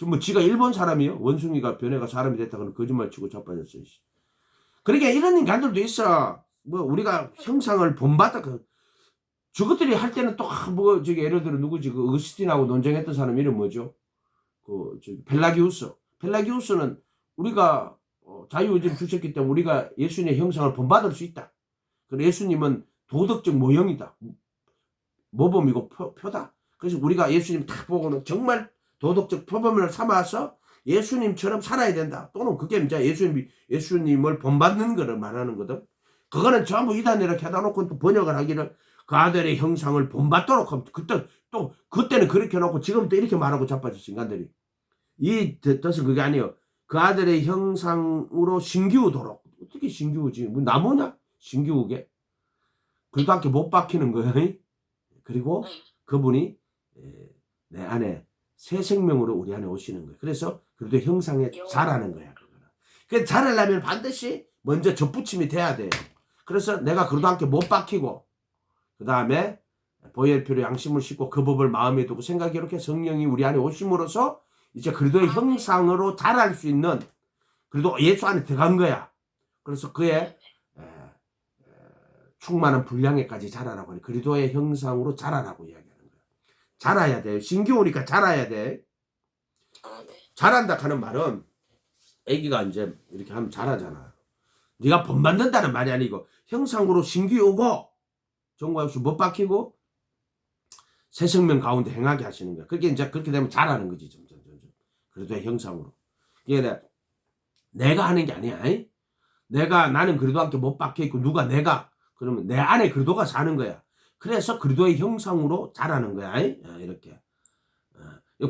뭐 지가 일본 사람이요? 원숭이가 변해가 사람이 됐다고는 거짓말 치고 자빠졌어요. 그러니까 이런 인간들도 있어. 뭐 우리가 형상을 본받아 저것들이 할 때는 또 뭐 저기 예를 들어 누구지 그 어거스틴하고 논쟁했던 사람 이름 뭐죠? 그 저기 펠라기우스는 우리가 자유의지를 주셨기 때문에 우리가 예수님의 형상을 본받을 수 있다. 그리고 예수님은 도덕적 모형이다. 모범이고 표다. 그래서 우리가 예수님 딱 보고는 정말 도덕적 표범을 삼아서 예수님처럼 살아야 된다. 또는 그게 이제 예수님을 본받는 거를 말하는 거든. 그거는 전부 이단 이렇게 해다 놓고 또 번역을 하기를 그 아들의 형상을 본받도록 하면 그때는 그렇게 해놓고 지금 또 이렇게 말하고 자빠졌어 인간들이. 이 뜻은 그게 아니에요. 그 아들의 형상으로 신기우도록. 어떻게 신기우지? 뭐 나무냐? 신기우게? 그래도 함께 못 박히는 거예요. 그리고 그분이 내 안에 새 생명으로 우리 안에 오시는 거예요. 그래서 그래도 형상에 자라는 거야. 그 자라려면 반드시 먼저 접붙임이 돼야 돼요. 그래서 내가 그래도 함께 못 박히고 그 다음에 보혈피로 양심을 싣고 그 법을 마음에 두고 생각이 이렇게 성령이 우리 안에 오심으로써 이제 그리스도의 형상으로 자랄 수 있는 그래도 예수 안에 들어간 거야. 그래서 그의 충만한 분량에까지 자라라고 하니 그리스도의 형상으로 자라라고 이야기하는 거야. 자라야 돼요. 신기오니까 자라야 돼. 자란다 하는 말은 애기가 이제 이렇게 하면 자라잖아. 네가 본받는다는 말이 아니고 형상으로 신기오고 정과 없이 못 박히고 새 생명 가운데 행하게 하시는 거야. 그게 이제 그렇게 되면 자라는 거지. 점점. 그리스도의 형상으로. 이게 내가 하는 게 아니야. 나는 그리스도와 함께 못 박혀 있고 누가 내가 그러면 내 안에 그리스도가 사는 거야. 그래서 그리스도의 형상으로 자라는 거야. 이렇게.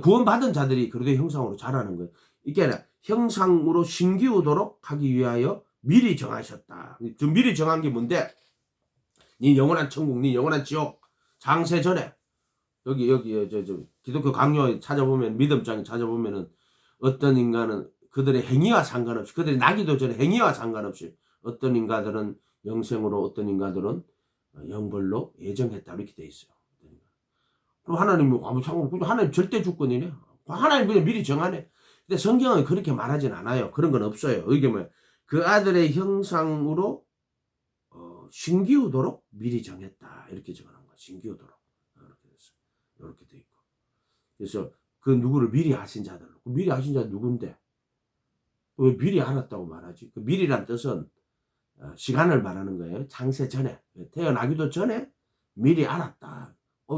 구원받은 자들이 그리스도의 형상으로 자라는 거야. 이게 형상으로 신기우도록 하기 위하여 미리 정하셨다. 미리 정한 게 뭔데? 네 영원한 천국, 네 영원한 지옥. 장세 전에 여기 기독교 강요에 찾아보면 믿음장에 찾아보면은 어떤 인간은 그들의 행위와 상관없이 그들이 나기도 전에 행위와 상관없이 어떤 인간들은 영생으로 어떤 인간들은 영벌로 예정했다 이렇게 돼 있어요. 그럼 하나님이 아무 상관없고 하나님 절대 주권이네. 하나님 그냥 미리 정하네. 근데 성경은 그렇게 말하진 않아요. 그런 건 없어요. 이게 뭐야? 그 아들의 형상으로 신기우도록 미리 정했다 이렇게 정하는 거야. 신기우도록 이렇게 됐어. 이렇게 돼 있고. 그래서 그 누구를 미리 하신 자들. 미리 하신 자 누군데? 왜 미리 알았다고 말하지? 그 미리란 뜻은 시간을 말하는 거예요. 창세 전에 태어나기도 전에 미리 알았다.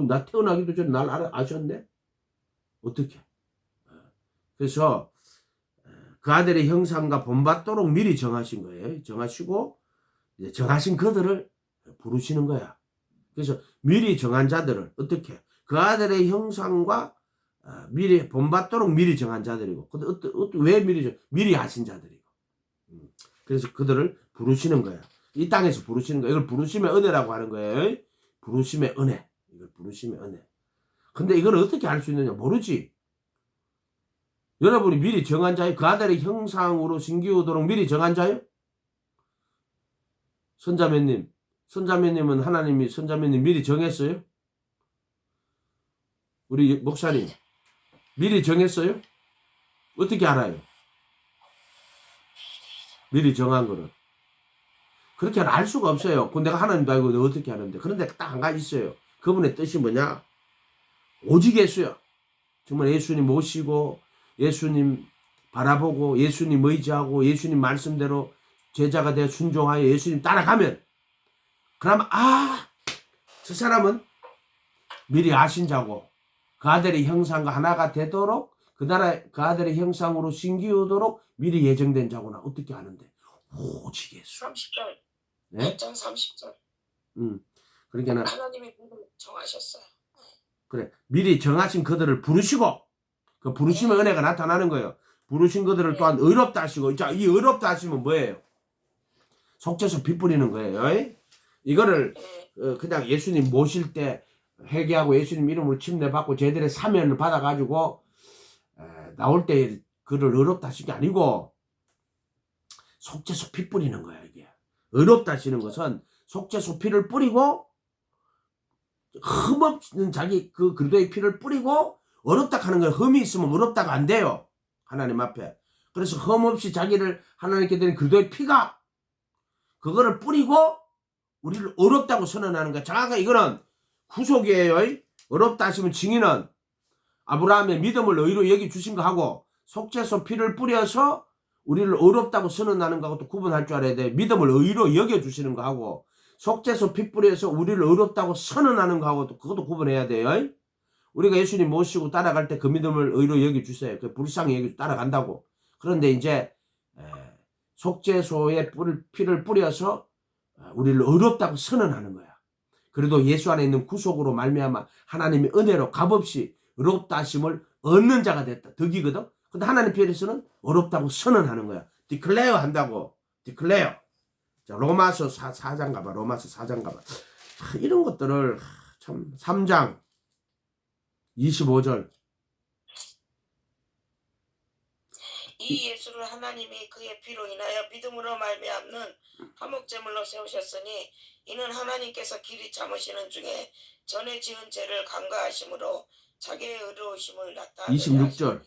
나 태어나기도 전에 날 아셨네? 어떻게? 그래서 그 아들의 형상과 본받도록 미리 정하신 거예요. 정하시고 이제 정하신 그들을 부르시는 거야. 그래서 미리 정한 자들을 어떻게? 그 아들의 형상과 미리 본받도록 미리 정한 자들이고, 근데 왜 미리 하신 자들이고. 그래서 그들을 부르시는 거야. 이 땅에서 부르시는 거야. 이걸 부르심의 은혜라고 하는 거예요. 부르심의 은혜. 이걸 부르심의 은혜. 근데 이걸 어떻게 알 수 있느냐? 모르지. 여러분이 미리 정한 자예요? 그 아들의 형상으로 신기우도록 미리 정한 자예요? 선자매님은 하나님이 선자매님 미리 정했어요? 우리 목사님 미리 정했어요? 어떻게 알아요? 미리 정한 거를. 그렇게 알 수가 없어요. 내가 하나님도 알고 내가 어떻게 하는데. 그런데 딱 한 가지 있어요. 그분의 뜻이 뭐냐? 오직 예수요. 정말 예수님 모시고 예수님 바라보고 예수님 의지하고 예수님 말씀대로 제자가 되어 순종하여 예수님 따라가면 그러면 저 사람은 미리 아신 자고 그 아들의 형상과 하나가 되도록 그 아들의 형상으로 신기우도록 미리 예정된 자구나. 어떻게 아는데? 오직 예수. 30절. 네? 8장 30절. 그러니까는 하나님이 정하셨어요. 그래 미리 정하신 그들을 부르시고 그 부르심의 은혜가 나타나는 거예요. 부르신 그들을 또한 의롭다 하시고. 자, 이 의롭다 하시면 뭐예요? 속죄서 빚 뿌리는 거예요. 이거를 그냥 예수님 모실 때 회개하고 예수님 이름으로 침례받고 제들의 사면을 받아가지고 나올 때 그를 의롭다 하신 게 아니고 속죄소 피 뿌리는 거야. 이게 의롭다 하시는 것은 속죄소 피를 뿌리고 흠없는 자기 그 그리스도의 피를 뿌리고 어렵다 하는 거예요. 흠이 있으면 어렵다가 안 돼요. 하나님 앞에. 그래서 흠없이 자기를 하나님께 드린 그리스도의 피가 그거를 뿌리고 우리를 어렵다고 선언하는 거야. 정확하게 이거는 구속이에요. 어렵다 하시면 증인은 아브라함의 믿음을 의로 여기 주신 거 하고 속죄소 피를 뿌려서 우리를 어렵다고 선언하는 거하고 또 구분할 줄 알아야 돼. 믿음을 의로 여겨 주시는 거 하고 속죄소 피 뿌려서 우리를 어렵다고 선언하는 거하고 또 그것도 구분해야 돼요. 우리가 예수님 모시고 따라갈 때 그 믿음을 의로 여겨 주세요. 그 불쌍히 여기 따라간다고. 그런데 이제 속죄소에 피를 뿌려서 우리를 어렵다고 선언하는 거야. 그래도 예수 안에 있는 구속으로 말미암아 하나님의 은혜로 값없이 의롭다 하심을 얻는 자가 됐다. 덕이거든. 근데 하나님 편에서는 어렵다고 선언하는 거야. declare 한다고. declare. 자, 로마서 4장 가봐. 로마서 4장 가봐. 이런 것들을 참 3장 25절. 이 예수를 하나님이 그의 피로 인하여 믿음으로 말미암는 화목제물로 세우셨으니 이는 하나님께서 길이 참으시는 중에 전에 지은 죄를 간과하심으로 자기의 의로우심을 나타내려 26절.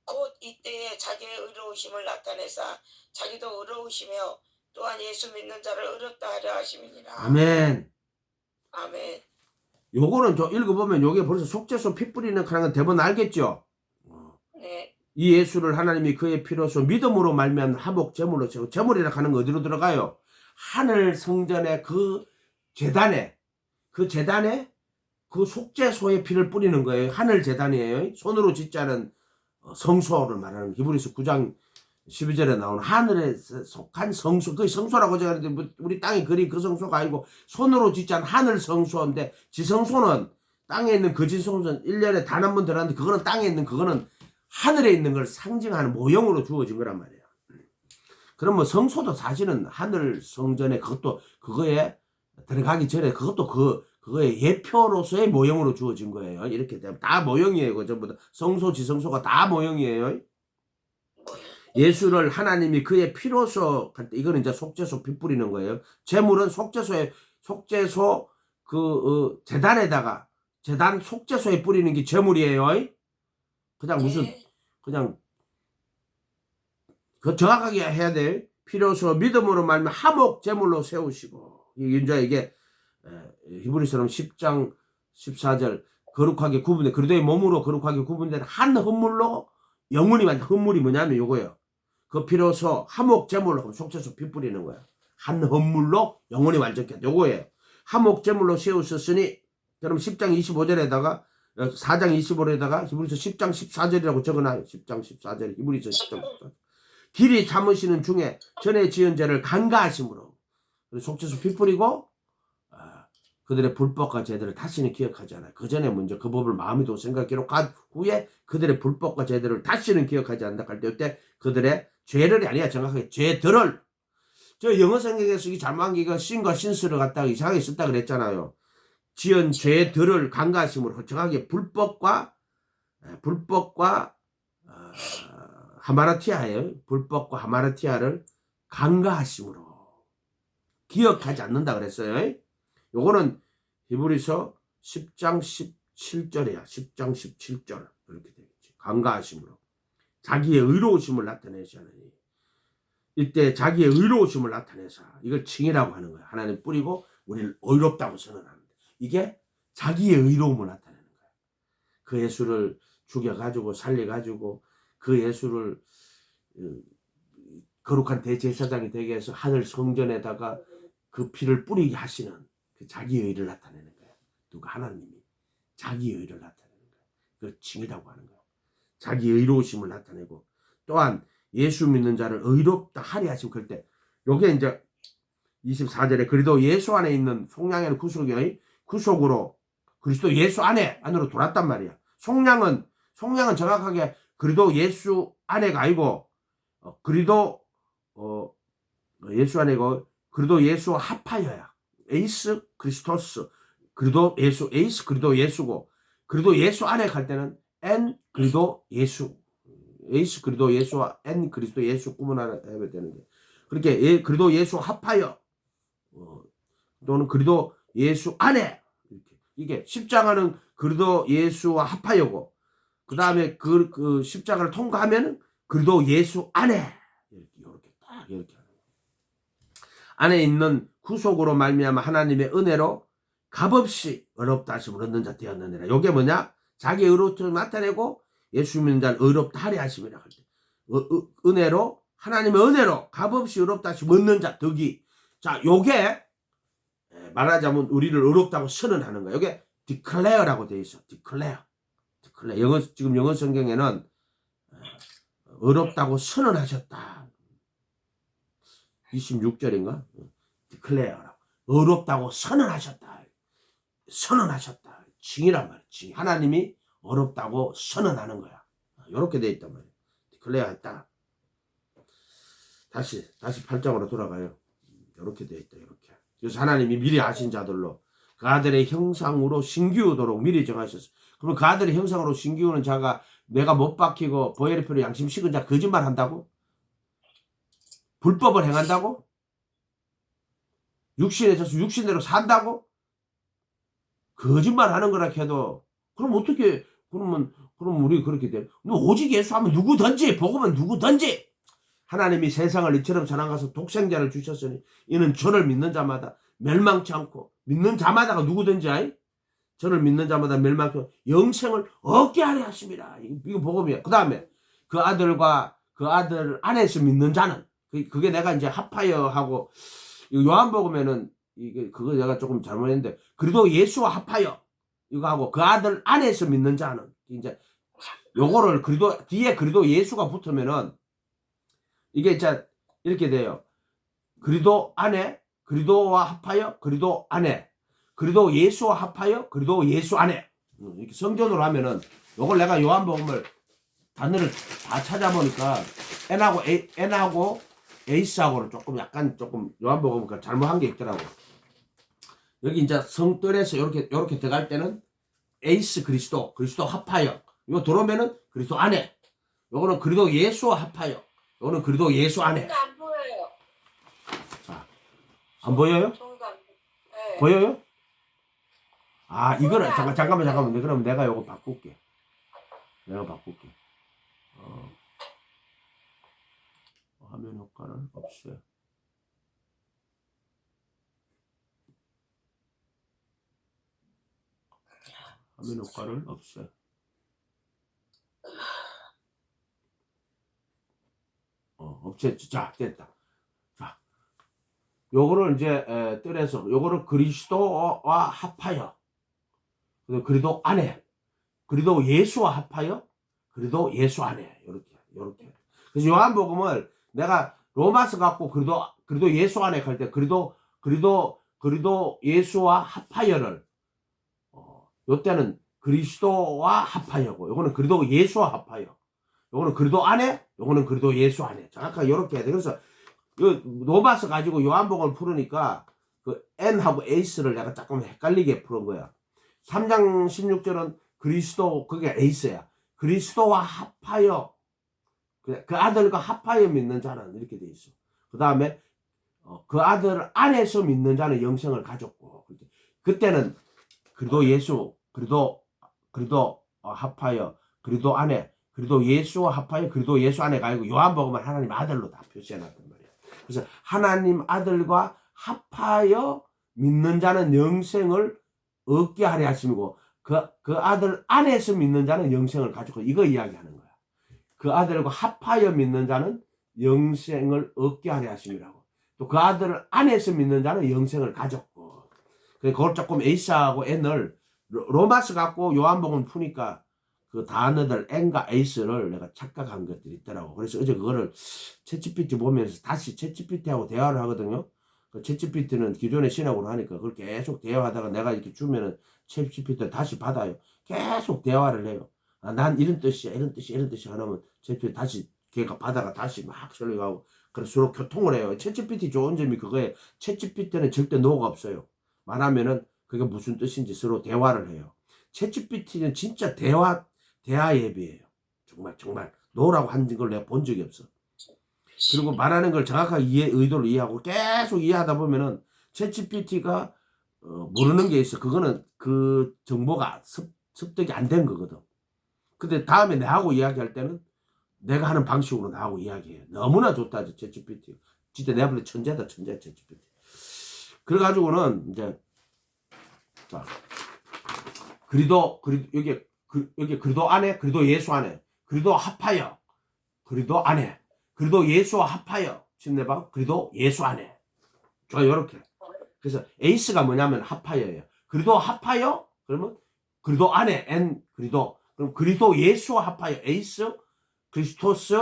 곧 이때에 자기의 의로우심을 나타내사 자기도 의로우시며 또한 예수 믿는 자를 의롭다 하려 하심이니라. 아멘. 아멘. 요거는 저 읽어보면 요게 벌써 속죄소 피 뿌리는 그런 대본 알겠죠? 네. 이 예수를 하나님이 그의 피로서 믿음으로 말미암은 화목 제물로 세우고, 제물이라 하는 거 어디로 들어가요? 하늘 성전의 그 제단에 그 속죄소의 피를 뿌리는 거예요. 하늘 제단이에요. 손으로 짓지 않은 성소를 말하는 히브리서 9장 12절에 나오는 하늘에 속한 성소, 그 성소라고 제가 하는데 우리 땅에 그리 그 성소가 아니고 손으로 짓지 않은 하늘 성소인데, 지성소는 땅에 있는 그 지성소는 1년에 단 한 번 들어갔는데 그거는 땅에 있는 그거는 하늘에 있는 걸 상징하는 모형으로 주어진 거란 말이에요. 그럼 뭐 성소도 사실은 하늘 성전에 그것도 그거에 들어가기 전에 그것도 그거의 예표로서의 모형으로 주어진 거예요. 이렇게 되면 다 모형이에요. 그 전부 다 성소 지성소가 다 모형이에요. 예수를 하나님이 그의 피로서 할 때 이거는 이제 속죄소 피 뿌리는 거예요. 제물은 속죄소 재단에다가 재단 속죄소에 뿌리는 게 제물이에요. 그냥 무슨 그냥 그 정확하게 해야 돼. 피로서 믿음으로 말면 화목 제물로 세우시고, 이게 히브리서는 10장 14절 거룩하게 구분돼, 그리도의 몸으로 거룩하게 구분된 한 헌물로 영원히 만든 헌물이 뭐냐면 요거예요. 그 피로서 화목 제물로 속죄소 피 뿌리는 거야. 한 헌물로 영원히 완전케 요거예요. 화목 제물로 세우셨으니, 그럼 10장 25절에다가 4장 25절에다가 히브리서 10장 14절이라고 적어놔요. 10장 14절 히브리서 10장 14절. 길이 참으시는 중에 전에 지은 죄를 간과하심으로 속죄소 피 뿌리고 그들의 불법과 죄들을 다시는 기억하지 않아요. 그 전에 먼저 그 법을 마음에도 생각 기록한 후에 그들의 불법과 죄들을 다시는 기억하지 않는다 할 때, 이때 그들의 죄를 아니야, 정확하게 죄들을. 저 영어 성경에서 이 잘못한 게 이거 신과 신스를 갖다가 이상하게 썼다 그랬잖아요. 지은 죄들을 간과하심으로, 정확하게 불법과 하마르티아예요. 불법과 하마르티아를 간과하심으로 기억하지 않는다 그랬어요. 요거는 히브리서 10장 17절이야. 10장 17절 그렇게 되겠지. 간과하심으로 자기의 의로우심을 나타내지 않으니, 이때 자기의 의로우심을 나타내사 이걸 칭이라고 하는 거야. 하나님 뿌리고 우리를 의롭다고 선언하는데, 이게 자기의 의로움을 나타내는 거야. 그 예수를 죽여가지고 살려가지고 그 예수를 거룩한 대제사장이 되게 해서 하늘 성전에다가 그 피를 뿌리게 하시는 그 자기의 의를 나타내는 거야. 누가? 하나님이 자기의 의를 나타내는 거야. 그걸 칭이라고 하는 거야. 자기의 의로우심을 나타내고, 또한 예수 믿는 자를 의롭다 하리 하시고, 그럴 때 요게 이제 24절에 그리도 예수 안에 있는 속량에는 구속으로 그리스도 예수 안으로 돌았단 말이야. 속량은 정확하게 그리도 예수 안에가 아니고 그리도 예수 안에고 그리도 예수와 합하여야 에이스 크리스토스 그리도 예수 에이스 그리도 예수고, 그리도 예수 안에 갈 때는 엔 그리도 예수 에이스 그리도 예수와 엔 그리스도 예수 구분해야 되는데, 그렇게 그리도 예수 합하여 또는 그리도 예수 안에, 이게 십자가는 그리도 예수와 합하여고, 그 다음에 그 십자가를 통과하면 그리도 예수 안에 이렇게 딱 이렇게 안에 있는 구속으로 말미암아 하나님의 은혜로 값없이 의롭다 하심을 얻는 자 되었느니라. 요게 뭐냐? 자기의 의롭다를 나타내고 예수 믿는 자를 의롭다 하리 하심이라 할 때, 은혜로, 하나님의 은혜로 값없이 의롭다 하심을 얻는 자 덕이. 자, 요게 말하자면 우리를 의롭다고 선언하는 거야. 요게 declare라고 되어 있어. declare. 지금 영어 성경에는 의롭다고 선언하셨다. 26절인가? declare라고. 의롭다고 선언하셨다. 칭이란 말이야. 칭. 하나님이 의롭다고 선언하는 거야. 이렇게 돼 있단 말이에요. 디클레어 했다. 다시 8장으로 돌아가요. 이렇게 돼 있다. 이렇게. 그래서 하나님이 미리 아신 자들로 그 아들의 형상으로 신기우도록 미리 정하셨어요. 그러면 그 아들의 형상으로 신기우는 자가 내가 못 박히고 보혈의 양심 식은 자 거짓말 한다고? 불법을 행한다고? 육신에 져서 육신대로 산다고? 거짓말 하는 거라 해도 그럼 어떻게 그럼 우리 그렇게 돼? 오직 예수하면 누구든지 복음은 누구든지 하나님이 세상을 이처럼 사랑하셔서 독생자를 주셨으니 이는 저를 믿는 자마다 멸망치 않고 믿는 자마다가 누구든지 아이? 저를 믿는 자마다 멸망치 않고 영생을 얻게 하려 하십니다. 이거 복음이야. 그 다음에 그 아들과 그 아들 안에서 믿는 자는 그게 내가 이제 합하여 하고 요한복음에는 이게 그거 내가 조금 잘못했는데 그래도 예수와 합하여 이거 하고 그 아들 안에서 믿는 자는 이제 요거를 그래도 뒤에 그래도 예수가 붙으면은 이게 이제 이렇게 돼요. 그리도 안에 그리도와 합하여 그리도 안에 그리도 예수와 합하여 그리도 예수 안에 이렇게 성전으로 하면은 요걸 내가 요한복음을 단어를 다 찾아보니까 N하고 에이스하고는 조금 요한복음 잘못한 게 있더라고. 여기 이제 성뜰에서 이렇게 들어갈 때는 에이스 그리스도 합하여 이거 들어오면은 그리스도 안에 요거는 그리도 예수와 합하여 요거는 그리도 예수 안에. 근데 안 보여요. 자, 안 보여요? 종이가 안 보여요. 네. 보여요? 아 이거는 잠깐만 그럼 내가 요거 바꿀게. 화면 효과는 없어요. 화면 효과는 없어요. 없앴지. 자, 됐다. 자, 요거를 이제 뜰에서 요거를 그리스도와 합하여 그리도 안에 그리도 예수와 합하여 그리도 예수 안에 요렇게. 그래서 요한복음을 내가 로마서 갖고 그리도 예수 안에 갈 때 그리도 예수와 합하여를 요때는 그리스도와 합하여고 요거는 그리도 예수와 합하여 요거는 그리도 안에 요거는 그리도 예수 안에 정확하게 요렇게 해야 돼. 그래서 요 로마서 가지고 요한복음을 풀으니까 그 N하고 에이스를 내가 조금 헷갈리게 푸는 거야. 3장 16절은 그리스도 그게 에이스야. 그리스도와 합하여 그 아들과 합하여 믿는 자는 이렇게 돼 있어. 그 다음에 그 아들 안에서 믿는 자는 영생을 가졌고 그때는 그리도 예수 그리도 합하여 그리도 안에 그리도 예수와 합하여 그리도 예수 안에 가지고 요한복음은 하나님 아들로 다 표시해놨단 말이야. 그래서 하나님 아들과 합하여 믿는 자는 영생을 얻게 하려 하심이고 그 아들 안에서 믿는 자는 영생을 가지고 이거 이야기하는 거야. 그 아들과 합하여 믿는 자는 영생을 얻게 하려 하심이라고. 또 그 아들 안에서 믿는 자는 영생을 가졌고. 그걸 조금 에이스하고 N을 로마서 갖고 요한복음 푸니까 그 단어들 N과 에이스를 내가 착각한 것들이 있더라고. 그래서 어제 그거를 챗GPT 보면서 다시 챗GPT하고 대화를 하거든요. 그 챗GPT는 기존의 신학으로 하니까 그걸 계속 대화하다가 내가 이렇게 주면은 챗GPT 다시 받아요. 계속 대화를 해요. 아, 난 이런 뜻이야, 이런 뜻이야 하면 챗GPT 다시 걔가 받아가 다시 막 설명하고 그래서 서로 교통을 해요. 챗GPT 좋은 점이 그거에 챗GPT는 절대 노가 없어요. 말하면은 그게 무슨 뜻인지 서로 대화를 해요. 챗GPT는 진짜 대화 예비예요. 정말 노라고 하는 걸 내가 본 적이 없어. 그리고 말하는 걸 정확하게 의도를 이해하고 계속 이해하다 보면은 챗GPT가 모르는 게 있어. 그거는 그 정보가 습득이 안 된 거거든. 근데 다음에 내하고 이야기할 때는 내가 하는 방식으로 나하고 이야기해. 너무나 좋다, 챗GPT. 진짜 내가 볼때 천재다, 챗GPT. 그래가지고는 이제 자, 여기 그리도 안에, 그리도 예수 안에, 그리도 합하여, 그리도 안에, 그리도 예수와 합하여. 지금 내봐, 그리도 예수 안에. 좋아, 요렇게. 그래서 에이스가 뭐냐면 합하여예요. 그리도 합하여, 그러면 그리도 안에, N, 그리도. 그럼 그리도 예수와 합하여, 에이스, 그리스토스,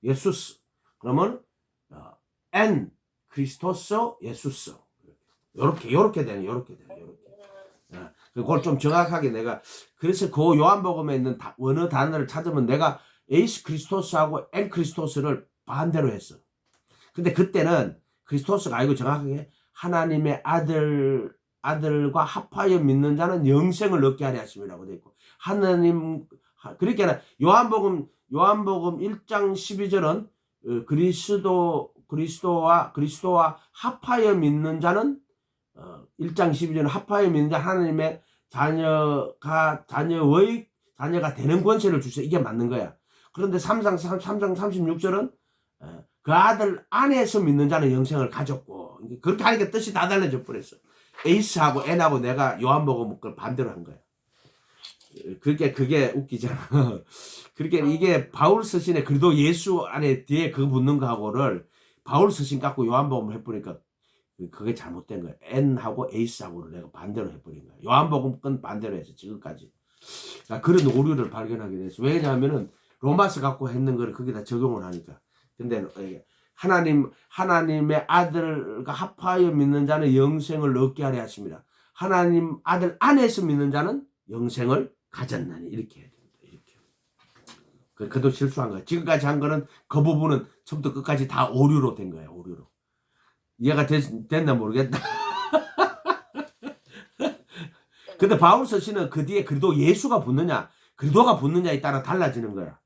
예수스. 그러면 N, 그리스토스, 예수스. 요렇게 되네. 그걸 좀 정확하게 내가 그래서 그 요한복음에 있는 원어 단어를 찾으면 내가 에이스 크리스토스하고 엔 크리스토스를 반대로 했어. 근데 그때는 크리스토스가 아니고 정확하게 하나님의 아들과 합하여 믿는 자는 영생을 얻게 하려 하심이라고 되어 있고 그러니까 요한복음 1장 12절은 그리스도와 합하여 믿는 자는 1장 12절은 합하여 믿는 자 하나님의 자녀가 되는 권세를 주셔. 이게 맞는 거야. 그런데 3장 36절은 그 아들 안에서 믿는 자는 영생을 가졌고 그렇게 하니까 뜻이 다 달라져 버렸어. 에이스하고 N하고 내가 요한복음 걸 반대로 한 거야. 그게 웃기잖아. 그렇게 이게 바울 서신에 그래도 예수 안에 뒤에 그 붙는 거하고를 바울 서신 갖고 요한복음을 해보니까 그게 잘못된 거야. N하고 에이스하고를 내가 반대로 해버린 거야. 요한복음 건 반대로 했어. 지금까지. 그런 오류를 발견하게 됐어. 왜냐하면은 로마서 갖고 했는 거를 거기다 적용을 하니까. 근데 하나님의 아들과 합하여 믿는 자는 영생을 얻게 하려 하십니다. 하나님 아들 안에서 믿는 자는 영생을 가졌나니 이렇게 해야 됩니다. 이렇게. 그도 실수한 거야. 지금까지 한 거는 그 부분은 처음부터 끝까지 다 오류로 된 거야. 오류로. 이해가 됐나 모르겠다. 근데 바울 서신은 그 뒤에 그리도 예수가 붙느냐 그리도가 붙느냐에 따라 달라지는 거야.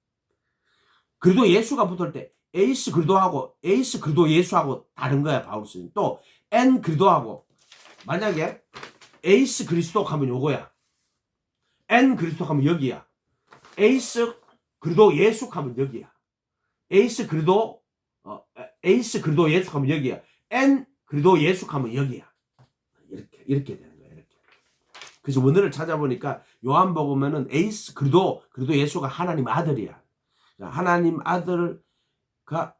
그리도 예수가 붙을 때 에이스 그리도하고 에이스 그리도 예수하고 다른 거야. 바울 서신. 또 N 그리도하고 만약에 에이스 그리스도 하면 요거야. N 그리스도 하면 여기야. 에이스 그리도 예수 하면 여기야. 에이스 그리도 예수 하면 여기야. N 그리도 예수 하면 여기야. 이렇게 되는 거야. 이렇게. 그래서 원어를 찾아보니까 요한복음에는 에이스 그리도 예수가 하나님 아들이야. 하나님 아들과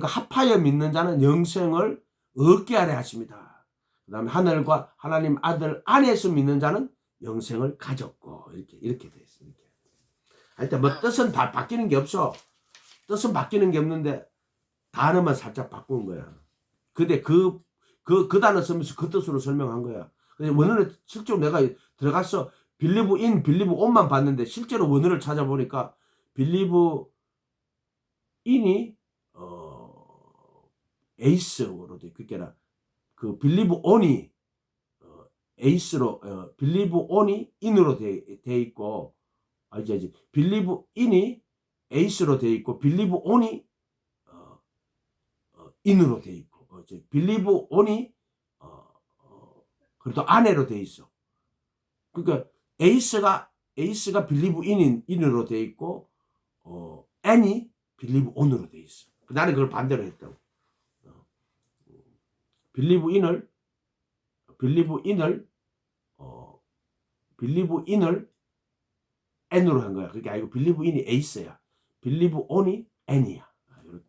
합하여 믿는 자는 영생을 얻게 하려 하십니다. 그 다음에 하늘과 하나님 아들 안에서 믿는 자는 영생을 가졌고 이렇게 돼 있어. 하여튼 뭐 뜻은 바뀌는 게 없어. 뜻은 바뀌는 게 없는데 단어만 살짝 바꾼 거야. 근데 그 단어 쓰면서 그 뜻으로 설명한 거야. 원어를 실제로 내가 들어가서 빌리브 인, 빌리브 온만 봤는데 실제로 원어를 찾아보니까 빌리브 인이 에이스로 돼. 그러니까 그 빌리브 온이 에이스로 빌리브 온이 인으로 돼 있고 이제 빌리브 인이 에이스로 돼 있고 빌리브 온이 인으로 돼 있고 빌리브 온이 그래도 안에로 돼 있어. 그러니까 에이스가 빌리브 인으로 돼 있고 N이 빌리브 온으로 돼 있어. 나는 그걸 반대로 했다고. 빌리브 인을 N으로 한 거야. 그러니까 이거 빌리브 인이 에이스야. 빌리브 온이 N이야.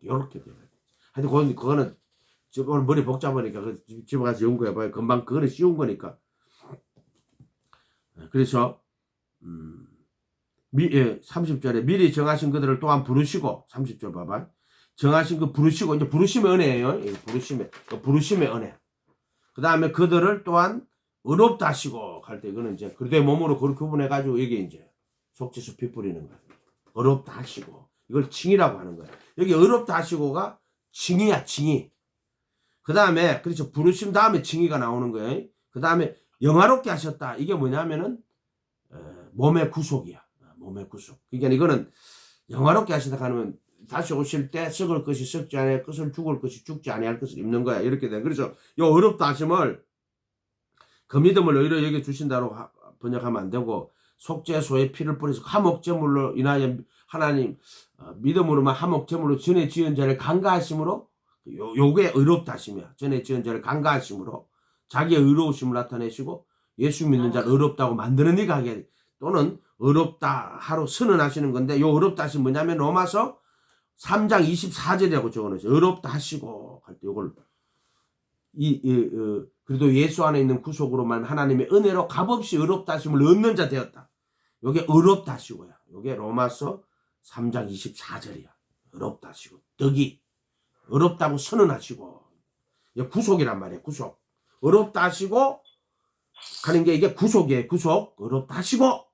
이렇게 돼요. 하여튼 그거는 오늘 머리 복잡하니까 집에 가서 연구해봐요. 금방 그거는 쉬운 거니까. 그래서 30절에 미리 정하신 그들을 또한 부르시고 30절 봐봐. 정하신 그 부르시고 이제 부르심의 은혜예요. 부르심의 은혜. 그 다음에 그들을 또한 의롭다 하시고 할 때 이거는 이제 그들의 몸으로 그걸 구분해 가지고 이게 이제 속죄수 피 뿌리는 거야. 의롭다 하시고 이걸 칭이라고 하는 거야. 여기 의롭다 하시고가 칭이야. 칭이. 그 다음에 그렇죠. 부르심 다음에 칭의가 나오는 거예요. 그 다음에 영화롭게 하셨다. 이게 뭐냐면은 몸의 구속이야. 몸의 구속. 그러니까 이거는 영화롭게 하시다 하면 다시 오실 때 썩을 것이 썩지 아니할 것을 죽을 것이 죽지 아니할 것을 입는 거야. 이렇게 돼. 그래서 요 의롭다 하심을 그 믿음을 의로 여겨 주신다로 번역하면 안 되고 속죄소에 피를 뿌려서 화목제물로 인하여 하나님 믿음으로만 화목제물로 전에 지은 죄를 간과하심으로 요게 의롭다 하시며 전에 지은 죄를 간과하심으로 자기의 의로우심을 나타내시고 예수 믿는 자를 의롭다고 만드는 이가 하게 또는 의롭다 하로 선언하시는 건데 요 의롭다 하심 뭐냐면 로마서 3장 24절이라고 적어놓으세요. 의롭다 하시고 할 때 요걸 그래도 예수 안에 있는 구속으로만 하나님의 은혜로 값없이 의롭다 하심을 얻는 자 되었다. 요게 의롭다 하시고요. 요게 로마서 3장 24절이야. 의롭다 하시고 덕이 의롭다고 선언하시고 구속이란 말이에요. 구속. 의롭다 하시고 하는 게 이게 구속이에요. 구속. 의롭다 하시고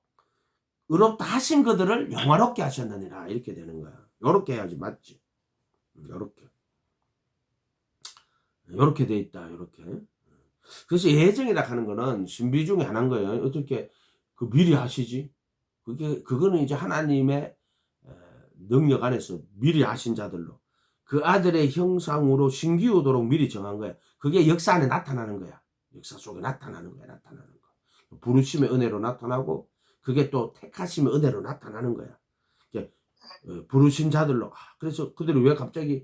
의롭다 하신 그들을 영화롭게 하셨느니라. 이렇게 되는 거야. 요렇게 해야지 맞지. 요렇게 돼 있다. 요렇게. 그래서 예정이라 하는 거는 신비 중에 하나인 거예요. 어떻게 그 미리 하시지? 그거는 이제 하나님의 능력 안에서 미리 하신 자들로 그 아들의 형상으로 신기하도록 미리 정한 거야. 그게 역사 안에 나타나는 거야. 역사 속에 나타나는 거야. 나타나는 거. 부르심의 은혜로 나타나고 그게 또 택하심의 은혜로 나타나는 거야. 부르신 자들로. 그래서 그들이 왜 갑자기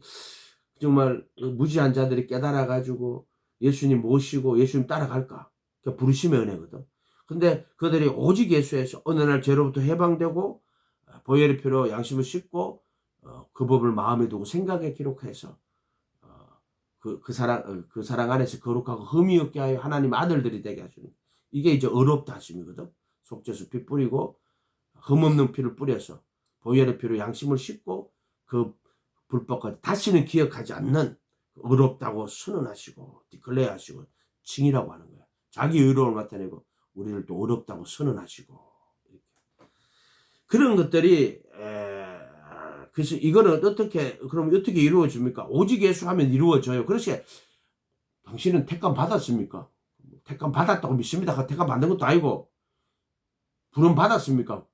정말 무지한 자들이 깨달아 가지고 예수님 모시고 예수님 따라갈까? 그게 부르심의 은혜거든. 근데 그들이 오직 예수에서 어느 날 죄로부터 해방되고 보혈의 피로 양심을 씻고 그 법을 마음에 두고 생각에 기록해서 그 사랑 안에서 거룩하고 흠이 없게 하여 하나님 아들들이 되게 하시는 이게 이제 의롭다 하심이거든. 속죄수 피 뿌리고 흠 없는 피를 뿌려서 보혈의 피로 양심을 씻고 그 불법까지 다시는 기억하지 않는 의롭다고 선언하시고 디클레어하시고 칭이라고 하는 거야. 자기 의로움을 나타내고 우리를 또 의롭다고 선언하시고 이렇게. 그런 것들이 그래서 이거는 그럼 어떻게 이루어집니까? 오직 예수 하면 이루어져요. 그래서 당신은 택감 받았습니까? 택감 받았다고 믿습니다. 택감 받는 것도 아니고 부름 받았습니까?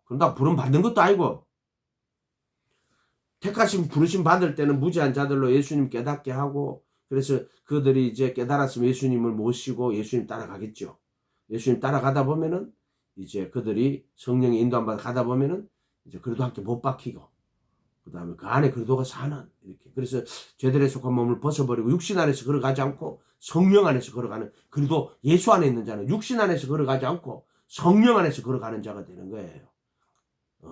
그런다 부름 받는 것도 아니고 택하심 부르심 받을 때는 무지한 자들로 예수님 깨닫게 하고 그래서 그들이 이제 깨달았으면 예수님을 모시고 예수님 따라가겠죠. 예수님 따라가다 보면은 이제 그들이 성령의 인도함 받아 가다 보면은 이제 그래도 함께 못 박히고 그 다음에 그 안에 그리도가 사는 이렇게. 그래서 죄들에 속한 몸을 벗어버리고 육신 안에서 걸어가지 않고 성령 안에서 걸어가는 그리도 예수 안에 있는 자는 육신 안에서 걸어가지 않고 성령 안에서 걸어가는 자가 되는 거예요.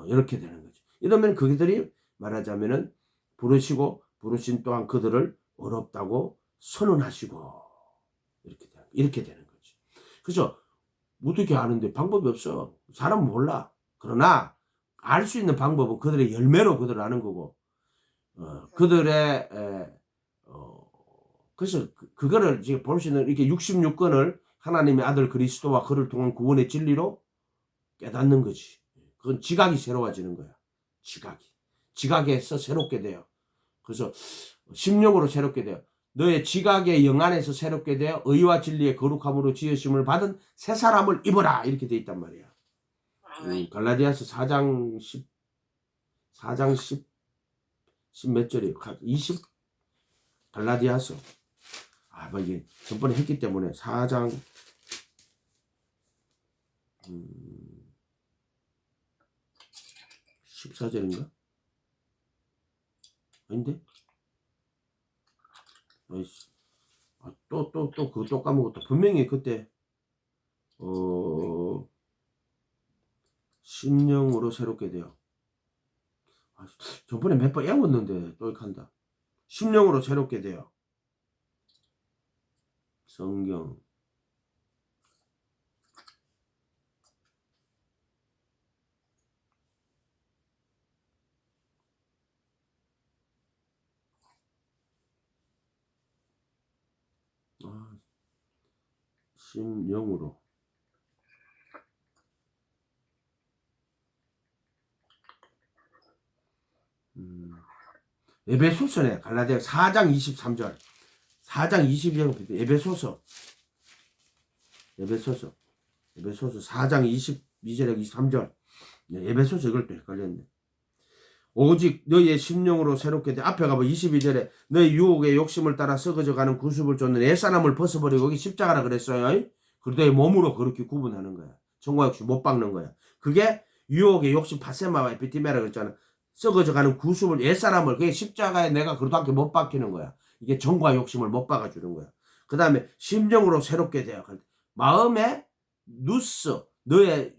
이렇게 되는 거죠. 이러면 그들이 말하자면은 부르신 또한 그들을 어렵다고 선언하시고 이렇게 되는 거지. 그래서 어떻게 아는데 방법이 없어. 사람은 몰라. 그러나 알 수 있는 방법은 그들의 열매로 그들을 아는 거고 그들의 그래서 그거를 지금 볼 수 있는 이렇게 66권을 하나님의 아들 그리스도와 그를 통한 구원의 진리로 깨닫는 거지. 그건 지각이 새로워지는 거야. 지각에서 새롭게 돼요. 그래서 심령으로 새롭게 돼요. 너의 지각의 영 안에서 새롭게 되어 의와 진리의 거룩함으로 지으심을 받은 새 사람을 입어라 이렇게 돼 있단 말이야. 갈라디아서 4장 10 몇 절이에요? 20 갈라디아서 뭐 이게 전번에 했기 때문에 4장 14절인가? 아닌데? 아이씨. 또 그거 까먹었다. 분명히 그때 심령으로 새롭게 돼요. 전번에 몇 번 애웠는데 또 이렇게 한다. 심령으로 새롭게 돼요. 성경 심령으로 에베소서네. 갈라디아 4장 23절 4장 22절 에베소서 4장 22절에 23절 에베소서 이걸 또 헷갈렸네. 오직 너희의 심령으로 새롭게 돼. 앞에 가봐 22절에 너희 유혹의 욕심을 따라 썩어져가는 구습을 쫓는 옛사람을 벗어버리고 여기 십자가라 그랬어요. 그리고 너희 몸으로 그렇게 구분하는 거야. 정과 욕심 못 박는 거야. 그게 유혹의 욕심 파세마와 에피티메라 그랬잖아. 썩어져가는 구습을 옛사람을 그게 십자가에 내가 그래도 함께 못 박히는 거야. 이게 정과 욕심을 못 박아주는 거야. 그 다음에 심령으로 새롭게 돼요. 마음의 누스 너의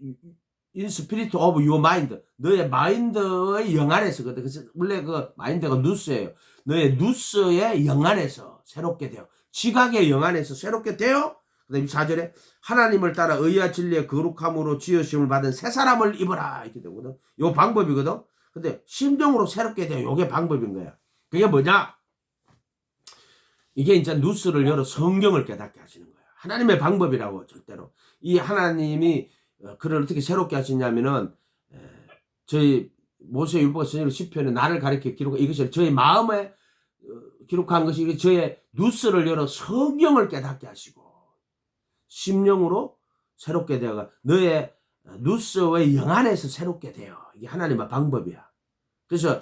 in spirit of your mind 너의 마인드의 영 안에서거든. 그래서 원래 그 마인드가 누스예요. 너의 누스의 영 안에서 새롭게 돼요. 지각의 영 안에서 새롭게 돼요. 그 다음에 4절에 하나님을 따라 의와 진리의 거룩함으로 지으심을 받은 새 사람을 입어라 이렇게 되거든. 요 방법이거든. 근데 심정으로 새롭게 돼요. 요게 방법인 거야. 그게 뭐냐? 이게 이제 누스를 열어 성경을 깨닫게 하시는 거야. 하나님의 방법이라고. 절대로 이 하나님이 그를 어떻게 새롭게 하시냐면은 저희 모세율법과 선지자 시편에 나를 가리켜 기록한 이것이 저희 마음에 기록한 것이 저의 누스를 열어 성경을 깨닫게 하시고 심령으로 새롭게 되어가 너의 누스의 영 안에서 새롭게 되어. 이게 하나님의 방법이야. 그래서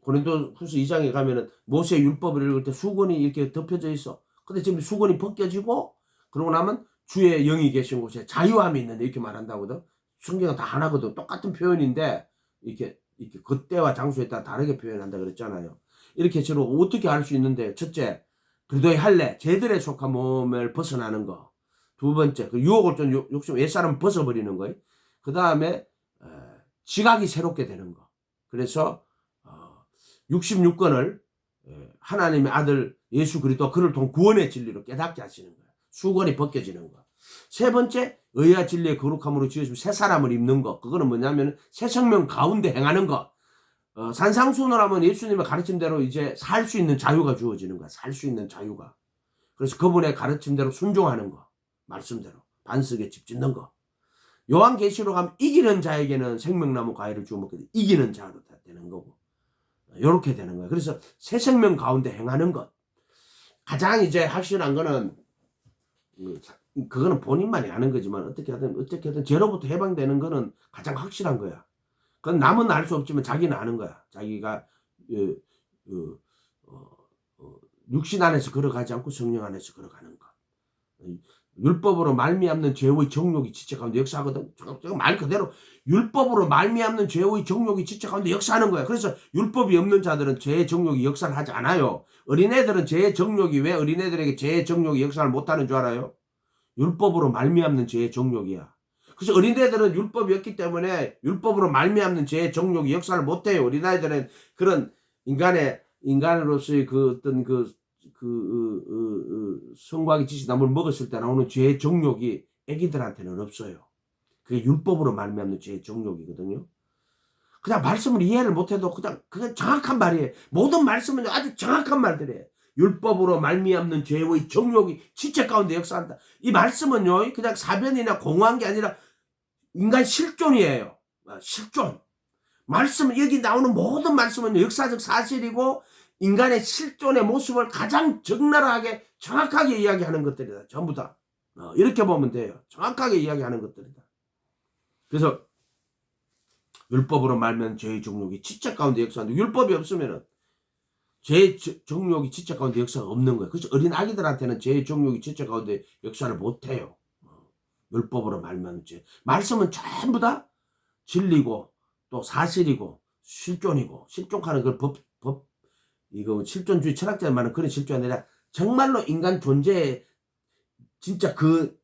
고린도후서 2장에 가면은 모세 율법을 읽을 때 수건이 이렇게 덮여져 있어. 근데 지금 수건이 벗겨지고 그러고 나면 주의 영이 계신 곳에 자유함이 있는데 이렇게 말한다거든. 성경은 다 하나거든. 똑같은 표현인데 이렇게 그때와 장소에 따라 다르게 표현한다 그랬잖아요. 이렇게 서로 어떻게 알 수 있는데, 첫째 그리스도의 할례 제들에 속한 몸을 벗어나는 거. 두 번째 그 유혹을 좀 욕심 옛사람 벗어버리는 거예요. 그 다음에 지각이 새롭게 되는 거. 그래서 66권을 하나님의 아들 예수 그리스도 그를 통해 구원의 진리로 깨닫게 하시는 거예요. 수건이 벗겨지는 거. 세 번째 의와 진리의 거룩함으로 지으시고 새 사람을 입는 거. 그거는 뭐냐면 새 생명 가운데 행하는 거. 산상수훈하면 예수님의 가르침대로 이제 살 수 있는 자유가 주어지는 거야. 살 수 있는 자유가. 그래서 그분의 가르침대로 순종하는 거. 말씀대로 반석에 집 짓는 거. 요한계시록 하면 이기는 자에게는 생명나무 과일을 주어 먹게 돼. 이기는 자로 되는 거고. 이렇게 되는 거예요. 그래서 새 생명 가운데 행하는 것. 가장 이제 확실한 거는 그거는 본인만이 아는 거지만 어떻게든 죄로부터 해방되는 거는 가장 확실한 거야. 그건 남은 알 수 없지만 자기는 아는 거야. 자기가 육신 안에서 걸어가지 않고 성령 안에서 걸어가는 거. 율법으로 말미암는 죄의 정욕이 지체 가운데 역사하거든. 말 그대로 율법으로 말미암는 죄의 정욕이 지체 가운데 역사하는 거야. 그래서 율법이 없는 자들은 죄의 정욕이 역사를 하지 않아요. 어린애들은 죄의 정욕이 왜 어린애들에게 죄의 정욕이 역사를 못하는 줄 알아요? 율법으로 말미암는 죄의 정욕이야. 그래서 어린애들은 율법이 없기 때문에 율법으로 말미암는 죄의 정욕이 역사를 못해요. 어린아이들은 그런 인간으로서의 그 어떤 성곽의 지식나무를 먹었을 때 나오는 죄의 정욕이 애기들한테는 없어요. 그게 율법으로 말미암는 죄의 정욕이거든요. 그냥 말씀을 이해를 못해도 그건 정확한 말이에요. 모든 말씀은 아주 정확한 말들이에요. 율법으로 말미암는 죄의 정욕이 지체 가운데 역사한다. 이 말씀은요, 그냥 사변이나 공허한 게 아니라 인간 실존이에요. 실존. 말씀은 여기 나오는 모든 말씀은 역사적 사실이고 인간의 실존의 모습을 가장 적나라하게 정확하게 이야기하는 것들이다. 전부 다. 이렇게 보면 돼요. 정확하게 이야기하는 것들이다. 그래서 율법으로 말면 죄의 정욕이 지체 가운데 역사하는데 율법이 없으면은 죄의 정욕이 지체 가운데 역사가 없는 거예요. 그래서 어린 아기들한테는 죄의 정욕이 지체 가운데 역사를 못해요. 율법으로 말면 죄. 말씀은 전부 다 진리고 또 사실이고 실존이고 실존하는 그 이거 실존주의 철학자들 말하는 그런 실존이 아니라 정말로 인간 존재의 진짜 그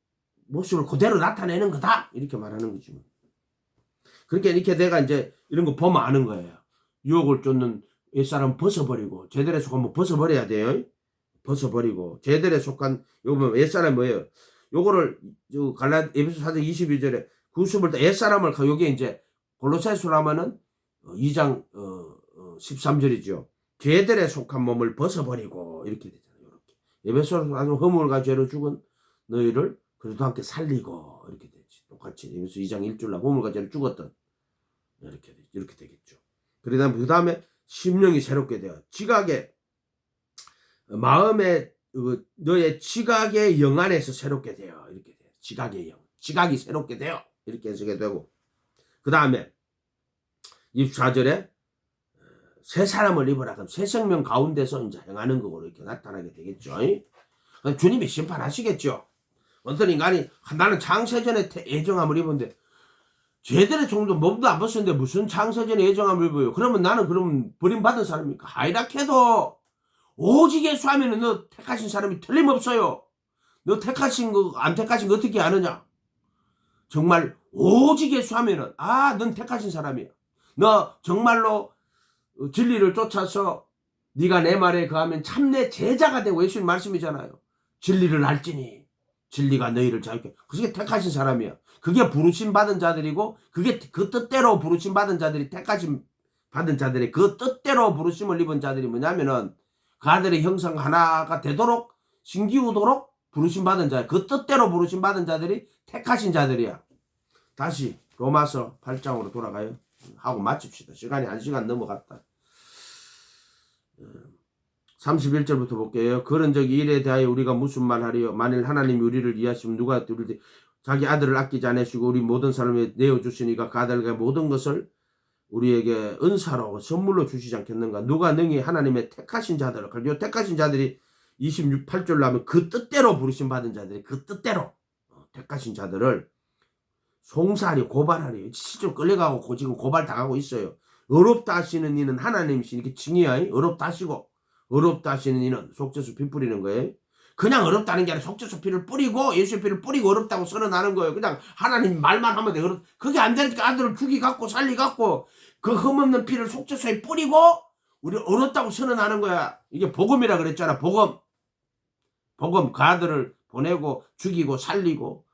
모습을 그대로 나타내는 거다. 이렇게 말하는 거지. 그렇게 이렇게 내가 이제 이런 거 보면 아는 거예요. 유혹을 쫓는 옛사람 벗어버리고 제들에 속한 뭐 벗어버려야 돼요. 벗어버리고 제들에 속한 요거 옛사람 뭐예요? 요거를 에베소 4장 22절에 구습을 때 옛사람을 요게 이제 골로새서로 하면은 2장 13절이죠. 죄들에 속한 몸을 벗어버리고 이렇게 되잖아요. 이렇게. 에베소서 하면 허물과 죄로 죽은 너희를 그래도 함께 살리고 이렇게 되지. 똑같이 에베소 2장 1절로 허물과 죄로 죽었던 이렇게 되겠죠. 그 다음에 심령이 새롭게 되어 지각의 마음의 너의 지각의 영 안에서 새롭게 되어 이렇게 돼요. 지각의 영, 지각이 새롭게 되어 이렇게 해석이 되고 그 다음에 24절에 새 사람을 입어라. 그럼 새 생명 가운데서 이제 행하는 거로 이렇게 나타나게 되겠죠. 주님이 심판하시겠죠. 어떤 인간이 나는 창세전에 애정함을 입었는데 죄들의 종도 몸도 안 벗었는데 무슨 창세전에 애정함을 입어요. 그러면 나는 버림받은 사람입니까? 하이라케도 오직 예수 하면은 너 택하신 사람이 틀림없어요. 너 택하신 거 안 택하신 거 어떻게 아느냐? 정말 오직 예수 하면은 넌 택하신 사람이야. 너 정말로 진리를 쫓아서 네가 내 말에 거하면 참내 제자가 되고 예수님 말씀이잖아요. 진리를 알지니 진리가 너희를 자유케. 그게 택하신 사람이야. 그게 부르심 받은 자들이고 그게 그 뜻대로 부르심 받은 자들이 택하심 받은 자들이 그 뜻대로 부르심을 입은 자들이 뭐냐면은 그 아들의 형상 하나가 되도록 신기우도록 부르심 받은 자, 그 뜻대로 부르심 받은 자들이 택하신 자들이야. 다시 로마서 8장으로 돌아가요. 하고 마칩시다. 시간이 1시간 넘어갔다. 31절부터 볼게요. 그런 적 일에 대하여 우리가 무슨 말하리요? 만일 하나님이 우리를 이해하시면 누가 우리를 자기 아들을 아끼지 않으시고 우리 모든 사람에 내어주시니까 그 아들에게 모든 것을 우리에게 은사로 선물로 주시지 않겠는가? 누가 능히 하나님의 택하신 자들을, 이 택하신 자들이 28절로 하면 그 뜻대로 부르심 받은 자들이 그 뜻대로 택하신 자들을 송사하리 고발하리. 실제로 끌려가고 지금 고발당하고 있어요. 어렵다 하시는 이는 하나님이시니 이렇게 칭이야. 어렵다 하시고 어렵다 하시는 이는 속죄수 피 뿌리는 거예요. 그냥 어렵다는 게 아니라 속죄수 피를 뿌리고 예수의 피를 뿌리고 어렵다고 선언하는 거예요. 그냥 하나님 말만 하면 돼. 그게 안 되니까 아들을 죽이갖고 살리갖고 그 흠없는 피를 속죄수에 뿌리고 우리 어렵다고 선언하는 거야. 이게 복음이라 그랬잖아. 복음. 그 아들을 보내고 죽이고 살리고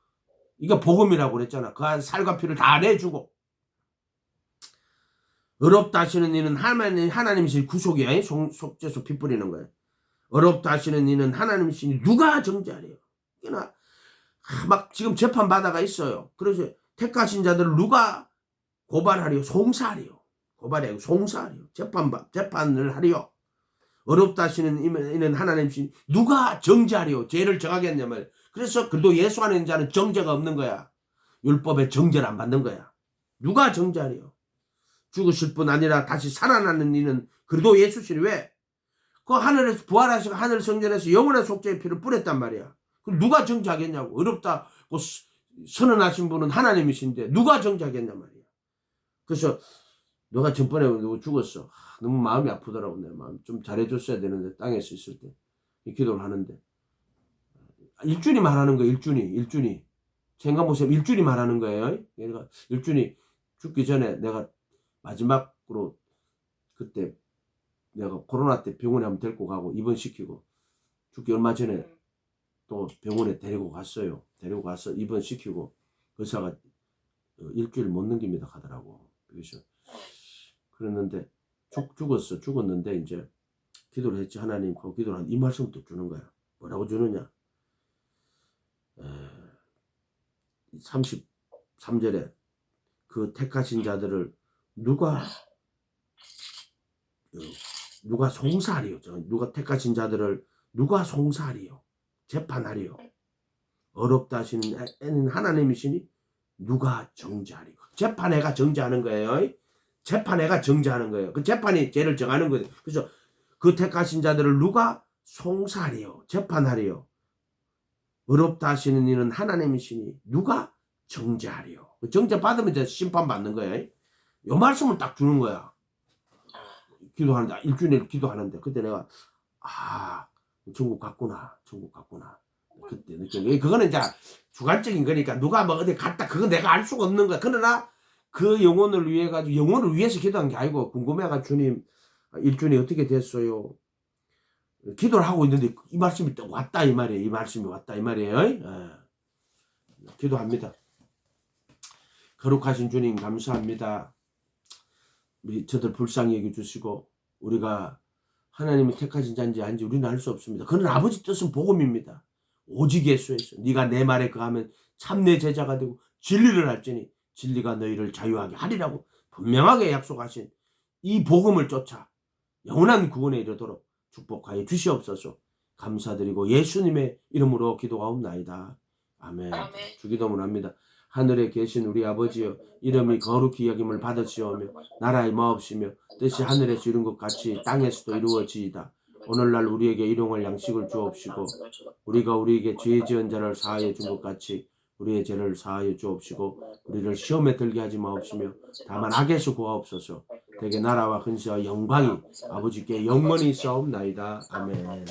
이게 복음이라고 그랬잖아. 그 살과 피를 다 내주고 어렵다 하시는 이는 하나님이신 구속이야. 속죄수 피 뿌리는 거야. 어렵다 하시는 이는 하나님이시니 누가 정죄하래요? 그러나 막 지금 재판 받아가 있어요. 그래서 택하신 자들을 누가 고발하리요? 송사하리요. 고발이 아니고 송사하리요. 재판을 하리요. 어렵다 하시는 이는 하나님이시니 누가 정죄하리요? 죄를 정하겠냐면 그래서 그래도 예수 안에 있는 자는 정죄가 없는 거야. 율법의 정죄를 안 받는 거야. 누가 정죄하리요? 죽으실 뿐 아니라 다시 살아나는 이는 그래도 예수시니 왜? 그 하늘에서 부활하시고 하늘 성전에서 영원한 속죄의 피를 뿌렸단 말이야. 그럼 누가 정죄하겠냐고. 어렵다고 선언하신 분은 하나님이신데 누가 정죄하겠냐 말이야. 그래서 너가 전번에 누구 죽었어. 너무 마음이 아프더라고. 내 마음 좀 잘해줬어야 되는데 땅에서 있을 때 이 기도를 하는데 일준이 말하는 거야. 일준이 생각보세요. 일준이 말하는 거예요. 그러니까 일준이 죽기 전에 내가 마지막으로 그때 내가 코로나 때 병원에 한번 데리고 가고 입원시키고 죽기 얼마 전에 또 병원에 데리고 갔어요. 데리고 가서 입원시키고 의사가 일주일 못 넘깁니다 하더라고. 그래서 그랬는데 죽었는데 이제 기도를 했지. 하나님 그 기도를 한 이 말씀을 또 주는 거야. 뭐라고 주느냐? 33절에 그 택하신 자들을 누가 송사하리요? 누가 택하신 자들을 누가 송사하리요? 재판하리요? 어렵다 하시는 애는 하나님이시니 누가 정죄하리요? 재판애가 정죄하는 거예요. 재판애가 정죄하는 거예요. 그 재판이 죄를 정하는 거예요. 그래서 그 택하신 자들을 누가 송사하리요? 재판하리요? 어렵다 하시는 이는 하나님이시니 누가 정죄하리요? 정죄 받으면 이제 심판 받는 거예요. 요 말씀을 딱 주는 거야. 기도하는데 일주일 기도하는데 그때 내가 천국 갔구나. 그때 느꼈는데 그거는 이제 주관적인 거니까 누가 뭐 어디 갔다 그거 내가 알 수가 없는 거야. 그러나 그 영혼을 위해서 기도한 게 아니고 궁금해가 주님 일주일이 어떻게 됐어요? 기도를 하고 있는데 이 말씀이 또 왔다 이 말이에요. 이 말씀이 왔다 이 말이에요. 기도합니다. 거룩하신 주님 감사합니다. 우리 저들 불쌍히 여겨주시고 우리가 하나님이 택하신 자인지 아닌지 우리는 알 수 없습니다. 그는 아버지 뜻은 복음입니다. 오직 예수에서 네가 내 말에 거하면 참 내 제자가 되고 진리를 알지니 진리가 너희를 자유하게 하리라고 분명하게 약속하신 이 복음을 쫓아 영원한 구원에 이르도록 축복하여 주시옵소서. 감사드리고 예수님의 이름으로 기도하옵나이다. 아멘. 주기도문 합니다. 하늘에 계신 우리 아버지여 이름이 거룩히 여김을 받으시오며 나라의 마옵시며 뜻이 하늘에서 이룬 것 같이 땅에서도 이루어지이다. 오늘날 우리에게 일용할 양식을 주옵시고 우리가 우리에게 죄 지은 자를 사하여 준 것 같이 우리의 죄를 사하여 주옵시고 우리를 시험에 들게 하지 마옵시며 다만 악에서 구하옵소서. 대개 나라와 근세와 영광이 아버지께 영원히 있사옵나이다. 아멘.